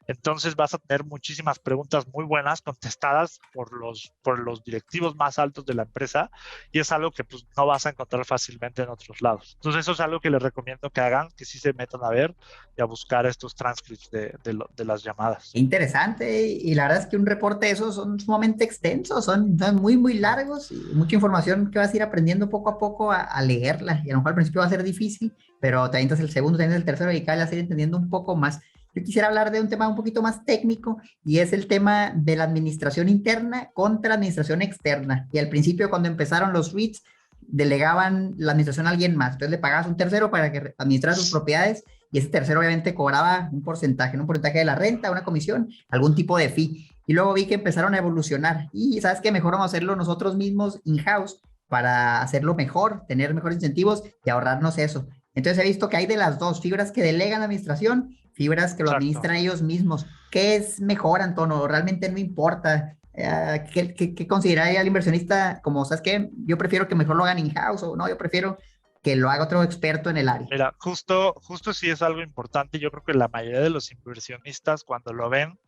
entonces vas a tener muchísimas preguntas muy buenas contestadas por los directivos más altos de la empresa, y es algo que pues, no vas a encontrar fácilmente en otros lados. Entonces eso es algo que les recomiendo que hagan, que sí se metan a ver y a buscar estos transcripts de las llamadas. Interesante, y la verdad es que un reporte de esos son sumamente extensos, son muy, muy largos y mucha información que vas a ir aprendiendo poco a poco a leerla. Y a lo mejor al principio va a ser difícil, pero te avientas el segundo, te avientas el tercero y cada vez vas a ir entendiendo un poco más. Yo quisiera hablar de un tema un poquito más técnico y es el tema de la administración interna contra administración externa. Y al principio, cuando empezaron los REITs, delegaban la administración a alguien más. Entonces le pagabas un tercero para que administrara sus propiedades y ese tercero obviamente cobraba un porcentaje, ¿no? Un porcentaje de la renta, una comisión, algún tipo de fee. Y luego vi que empezaron a evolucionar y sabes que mejor vamos a hacerlo nosotros mismos in-house para hacerlo mejor, tener mejores incentivos y ahorrarnos eso. Entonces he visto que hay de las dos, fibras que delegan la administración, fibras que lo Exacto. administran ellos mismos. ¿Qué es mejor, Antonio? Realmente no importa. ¿Qué consideraría el inversionista como, sabes qué? Yo prefiero que mejor lo hagan in-house o no, yo prefiero que lo haga otro experto en el área. Mira, justo sí es algo importante. Yo creo que la mayoría de los inversionistas cuando lo ven,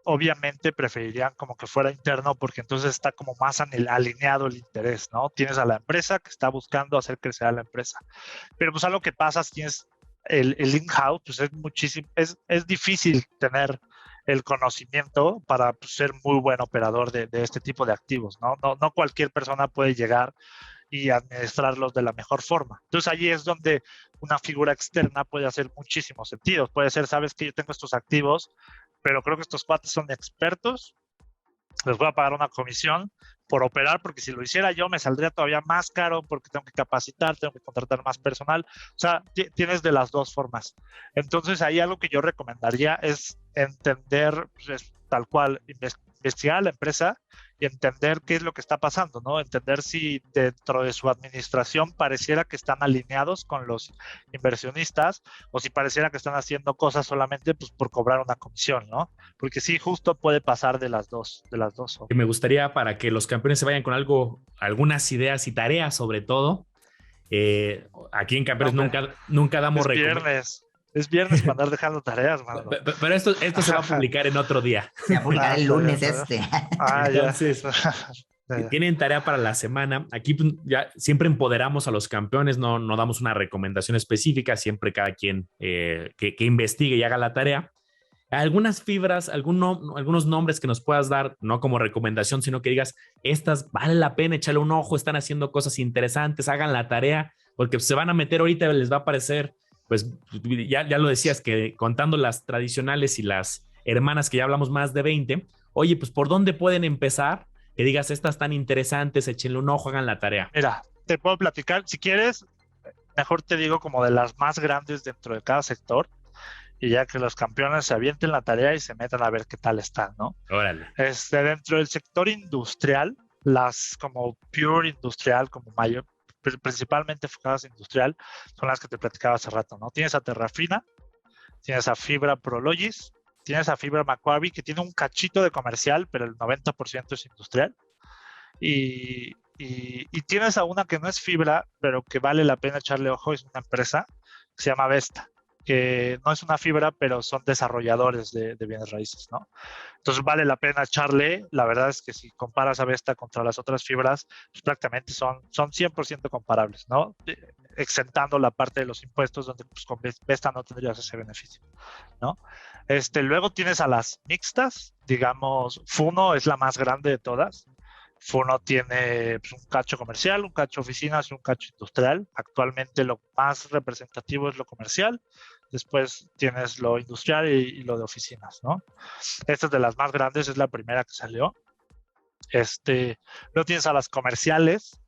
obviamente preferirían como que fuera interno porque entonces está como más alineado el interés, ¿no? Tienes a la empresa que está buscando hacer crecer a la empresa. Pero pues algo que pasa si tienes el in-house, pues es muchísimo, es difícil tener el conocimiento para pues, ser muy buen operador de este tipo de activos, ¿no? No cualquier persona puede llegar y administrarlos de la mejor forma. Entonces allí es donde una figura externa puede hacer muchísimo sentido. Puede ser, sabes que yo tengo estos activos, pero creo que estos cuates son expertos, les voy a pagar una comisión por operar, porque si lo hiciera yo me saldría todavía más caro porque tengo que capacitar, tengo que contratar más personal. O sea, tienes de las dos formas. Entonces ahí algo que yo recomendaría es entender, pues, tal cual, investigar a la empresa y entender qué es lo que está pasando, ¿no? Entender si dentro de su administración pareciera que están alineados con los inversionistas o si pareciera que están haciendo cosas solamente pues, por cobrar una comisión, ¿no? Porque sí, justo puede pasar de las dos. Me gustaría para que los campeones se vayan con algunas ideas y tareas sobre todo. Aquí en Campeones nunca damos recomendaciones. Es viernes para andar dejando tareas, mano. Pero esto se va a publicar en otro día. Se va a publicar el lunes Entonces, tienen tarea para la semana. Aquí ya siempre empoderamos a los campeones, no damos una recomendación específica, siempre cada quien que investigue y haga la tarea. Algunas fibras, algunos nombres que nos puedas dar, no como recomendación, sino que digas, estas vale la pena echarle un ojo, están haciendo cosas interesantes, hagan la tarea, porque se van a meter ahorita y les va a parecer, pues ya lo decías, que contando las tradicionales y las hermanas que ya hablamos más de 20, oye, pues ¿por dónde pueden empezar? Que digas, estas tan interesantes, échenle un ojo, hagan la tarea. Mira, te puedo platicar, si quieres, mejor te digo como de las más grandes dentro de cada sector, y ya que los campeones se avienten la tarea y se metan a ver qué tal están, ¿no? Órale. Dentro del sector industrial, las como pure industrial, como mayor, principalmente enfocadas a industrial, son las que te platicaba hace rato, ¿no? Tienes a Terrafina, tienes a Fibra Prologis, tienes a Fibra Macquarie, que tiene un cachito de comercial, pero el 90% es industrial. Y tienes a una que no es fibra, pero que vale la pena echarle ojo, es una empresa que se llama Vesta, que no es una fibra, pero son desarrolladores de bienes raíces, ¿no? Entonces vale la pena echarle. La verdad es que si comparas a Vesta contra las otras fibras, pues prácticamente son 100% comparables, ¿no? Exentando la parte de los impuestos, donde pues, con Vesta no tendrías ese beneficio, ¿no? Luego tienes a las mixtas, digamos, Funo es la más grande de todas. Funo tiene pues, un cacho comercial, un cacho oficinas y un cacho industrial. Actualmente lo más representativo es lo comercial. Después tienes lo industrial y lo de oficinas, ¿no? Esta es de las más grandes, es la primera que salió. Luego tienes a las comerciales.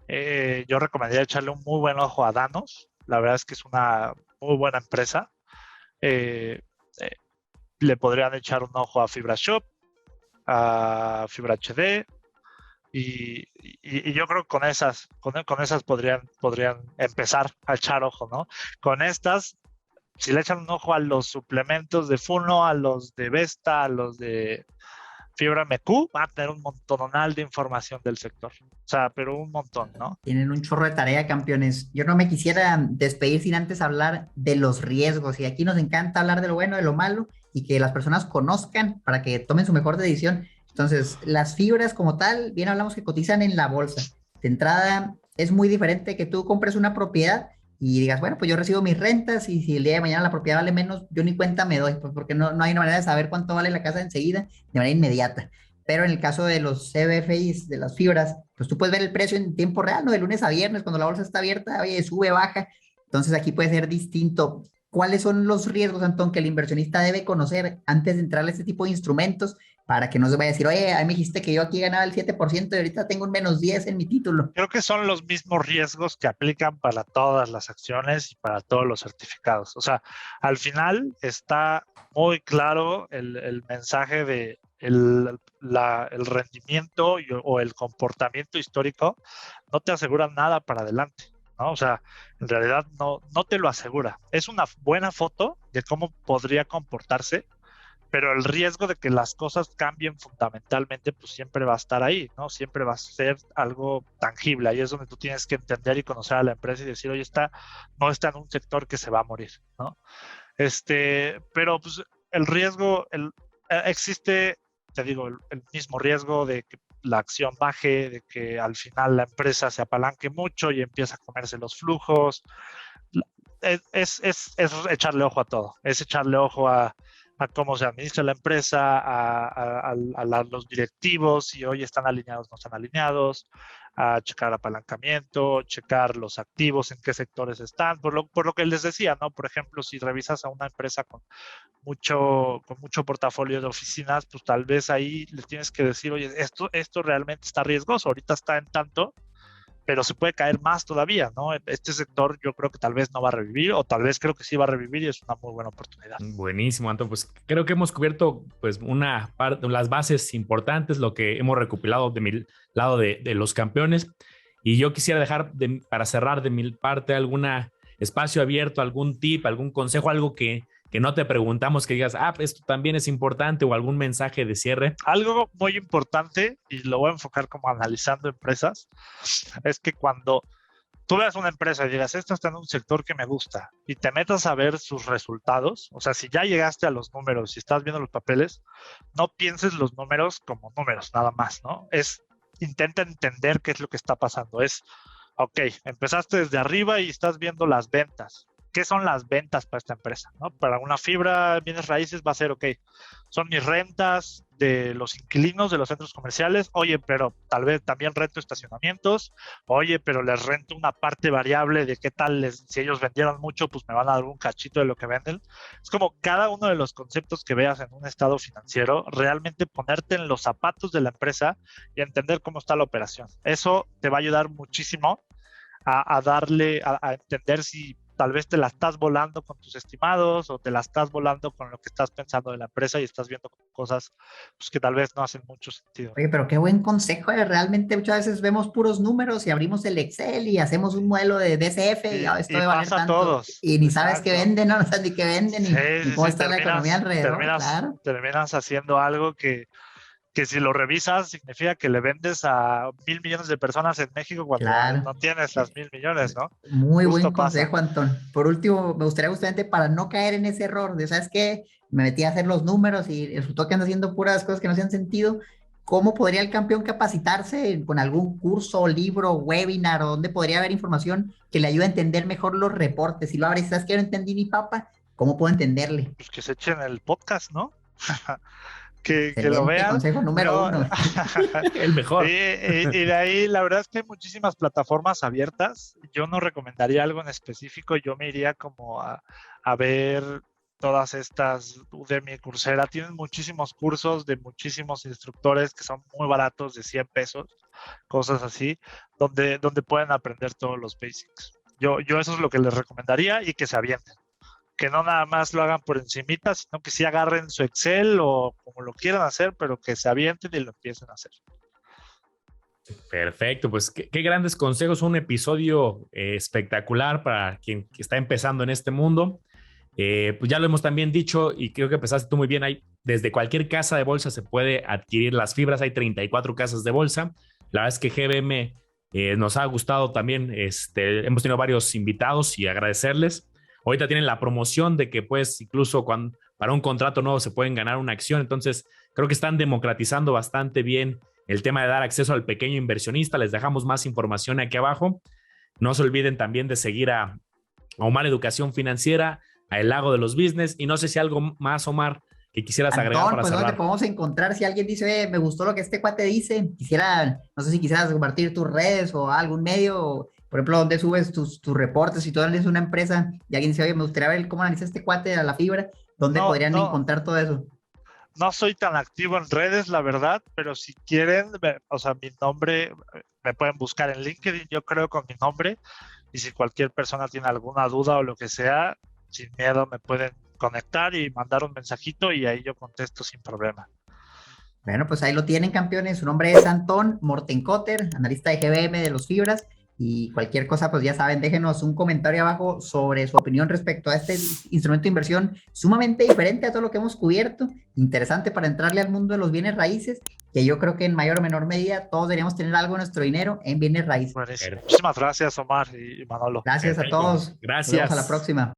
Yo recomendaría echarle un muy buen ojo a Danos. La verdad es que es una muy buena empresa. Le podrían echar un ojo a FibraShop, a Fibra HD. Y yo creo que con esas podrían empezar a echar ojo, ¿no? Con estas si le echan un ojo a los suplementos de Funo, a los de Vesta, a los de Fibra MQ, van a tener un montonal de información del sector. O sea, pero un montón, ¿no? Tienen un chorro de tarea, campeones. Yo no me quisiera despedir sin antes hablar de los riesgos. Y aquí nos encanta hablar de lo bueno, de lo malo y que las personas conozcan para que tomen su mejor decisión. Entonces, las fibras como tal, bien hablamos que cotizan en la bolsa. De entrada, es muy diferente que tú compres una propiedad y digas, bueno, pues yo recibo mis rentas y si el día de mañana la propiedad vale menos, yo ni cuenta me doy, pues porque no hay una manera de saber cuánto vale la casa enseguida, de manera inmediata. Pero en el caso de los CBFIs, de las fibras, pues tú puedes ver el precio en tiempo real, ¿no? De lunes a viernes, cuando la bolsa está abierta, oye, sube, baja. Entonces aquí puede ser distinto. ¿Cuáles son los riesgos, Antón, que el inversionista debe conocer antes de entrar a este tipo de instrumentos para que no se vaya a decir, oye, a mí me dijiste que yo aquí ganaba el 7% y ahorita tengo un -10 en mi título? Creo que son los mismos riesgos que aplican para todas las acciones y para todos los certificados. O sea, al final está muy claro el mensaje de el rendimiento o el comportamiento histórico no te asegura nada para adelante, ¿no? O sea, en realidad no te lo asegura. Es una buena foto de cómo podría comportarse, pero el riesgo de que las cosas cambien fundamentalmente, pues siempre va a estar ahí, ¿no? Siempre va a ser algo tangible. Ahí es donde tú tienes que entender y conocer a la empresa y decir, oye, no está en un sector que se va a morir, ¿no? Pero pues el riesgo, existe, te digo, el mismo riesgo de que la acción baje, de que al final la empresa se apalanque mucho y empieza a comerse los flujos. Es echarle ojo a todo, es echarle ojo a cómo se administra la empresa, los directivos, si hoy están alineados o no están alineados, a checar apalancamiento, checar los activos, en qué sectores están, por lo que les decía, ¿no? Por ejemplo, si revisas a una empresa con mucho portafolio de oficinas, pues tal vez ahí les tienes que decir, oye, esto realmente está riesgoso, ahorita está en tanto, pero se puede caer más todavía, ¿no? Este sector yo creo que tal vez no va a revivir, o tal vez creo que sí va a revivir y es una muy buena oportunidad. Buenísimo, Anton. Pues creo que hemos cubierto pues una parte, las bases importantes, lo que hemos recopilado de mi lado de los campeones. Y yo quisiera dejar para cerrar de mi parte algún espacio abierto, algún tip, algún consejo, algo que no te preguntamos, que digas, esto también es importante, o algún mensaje de cierre. Algo muy importante, y lo voy a enfocar como analizando empresas, es que cuando tú veas una empresa y digas, esta está en un sector que me gusta, y te metas a ver sus resultados, o sea, si ya llegaste a los números, si estás viendo los papeles, no pienses los números como números, nada más, ¿no? Intenta entender qué es lo que está pasando. Ok, empezaste desde arriba y estás viendo las ventas. ¿Qué son las ventas para esta empresa? ¿No? Para una fibra, bienes raíces, va a ser, ok, son mis rentas de los inquilinos de los centros comerciales. Oye, pero tal vez también rento estacionamientos. Oye, pero les rento una parte variable de qué tal, si ellos vendieron mucho, pues me van a dar un cachito de lo que venden. Es como cada uno de los conceptos que veas en un estado financiero, realmente ponerte en los zapatos de la empresa y entender cómo está la operación. Eso te va a ayudar muchísimo a entender si tal vez te la estás volando con tus estimados o te la estás volando con lo que estás pensando de la empresa y estás viendo cosas pues, que tal vez no hacen mucho sentido. Oye, pero qué buen consejo. Realmente muchas veces vemos puros números y abrimos el Excel y hacemos un modelo de DCF y esto debe valer tanto. Todos. Y ni sabes qué venden, no sabes ni qué venden, ni cómo está la economía alrededor. Terminas haciendo algo que si lo revisas significa que le vendes a 1,000 millones de personas en México cuando no tienes las 1,000 millones, ¿no? Muy buen consejo, Antón. Por último, me gustaría justamente para no caer en ese error de, ¿sabes qué? Me metí a hacer los números y resultó que ando haciendo puras cosas que no hacían sentido. ¿Cómo podría el campeón capacitarse con algún curso, libro, webinar o dónde podría haber información que le ayude a entender mejor los reportes? Si lo abres, ¿sabes qué? No entendí ni papa, ¿cómo puedo entenderle? Pues que se echen el podcast, ¿no? que lo vean. Consejo número uno. El mejor. Y de ahí, la verdad es que hay muchísimas plataformas abiertas. Yo no recomendaría algo en específico. Yo me iría como a ver todas estas, Udemy, Coursera. Tienen muchísimos cursos de muchísimos instructores que son muy baratos, de 100 pesos, cosas así, donde pueden aprender todos los basics. Yo eso es lo que les recomendaría y que se avienten. Que no nada más lo hagan por encimita, sino que sí agarren su Excel o como lo quieran hacer, pero que se avienten y lo empiecen a hacer. Perfecto, pues qué grandes consejos, un episodio espectacular para quien está empezando en este mundo. Pues ya lo hemos también dicho y creo que empezaste tú muy bien. Desde cualquier casa de bolsa se puede adquirir las fibras. Hay 34 casas de bolsa. La verdad es que GBM nos ha gustado también. Hemos tenido varios invitados y agradecerles. Ahorita tienen la promoción de que pues incluso para un contrato nuevo se pueden ganar una acción. Entonces creo que están democratizando bastante bien el tema de dar acceso al pequeño inversionista. Les dejamos más información aquí abajo. No se olviden también de seguir a Omar Educación Financiera, a El Lago de los Business. Y no sé si algo más, Omar, que quisieras agregar para pues cerrar. ¿dónde te podemos encontrar? Si alguien dice, me gustó lo que este cuate dice, no sé si quisieras compartir tus redes o algún medio, por ejemplo, donde subes tus reportes, si tú eres una empresa y alguien dice, oye, me gustaría ver cómo analiza este cuate a la fibra, ¿dónde podrían encontrar todo eso? No soy tan activo en redes, la verdad, pero si quieren, o sea, mi nombre, me pueden buscar en LinkedIn, yo creo, con mi nombre, y si cualquier persona tiene alguna duda o lo que sea, sin miedo me pueden conectar y mandar un mensajito y ahí yo contesto sin problema. Bueno, pues ahí lo tienen, campeones. Su nombre es Antón Mortenkotter, analista de GBM de los Fibras. Y cualquier cosa, pues ya saben, déjenos un comentario abajo sobre su opinión respecto a este instrumento de inversión sumamente diferente a todo lo que hemos cubierto, interesante para entrarle al mundo de los bienes raíces, que yo creo que en mayor o menor medida todos deberíamos tener algo de nuestro dinero en bienes raíces. Buenísimo. Muchísimas gracias, Omar y Manolo. Gracias a todos. Gracias. Nos vemos a la próxima.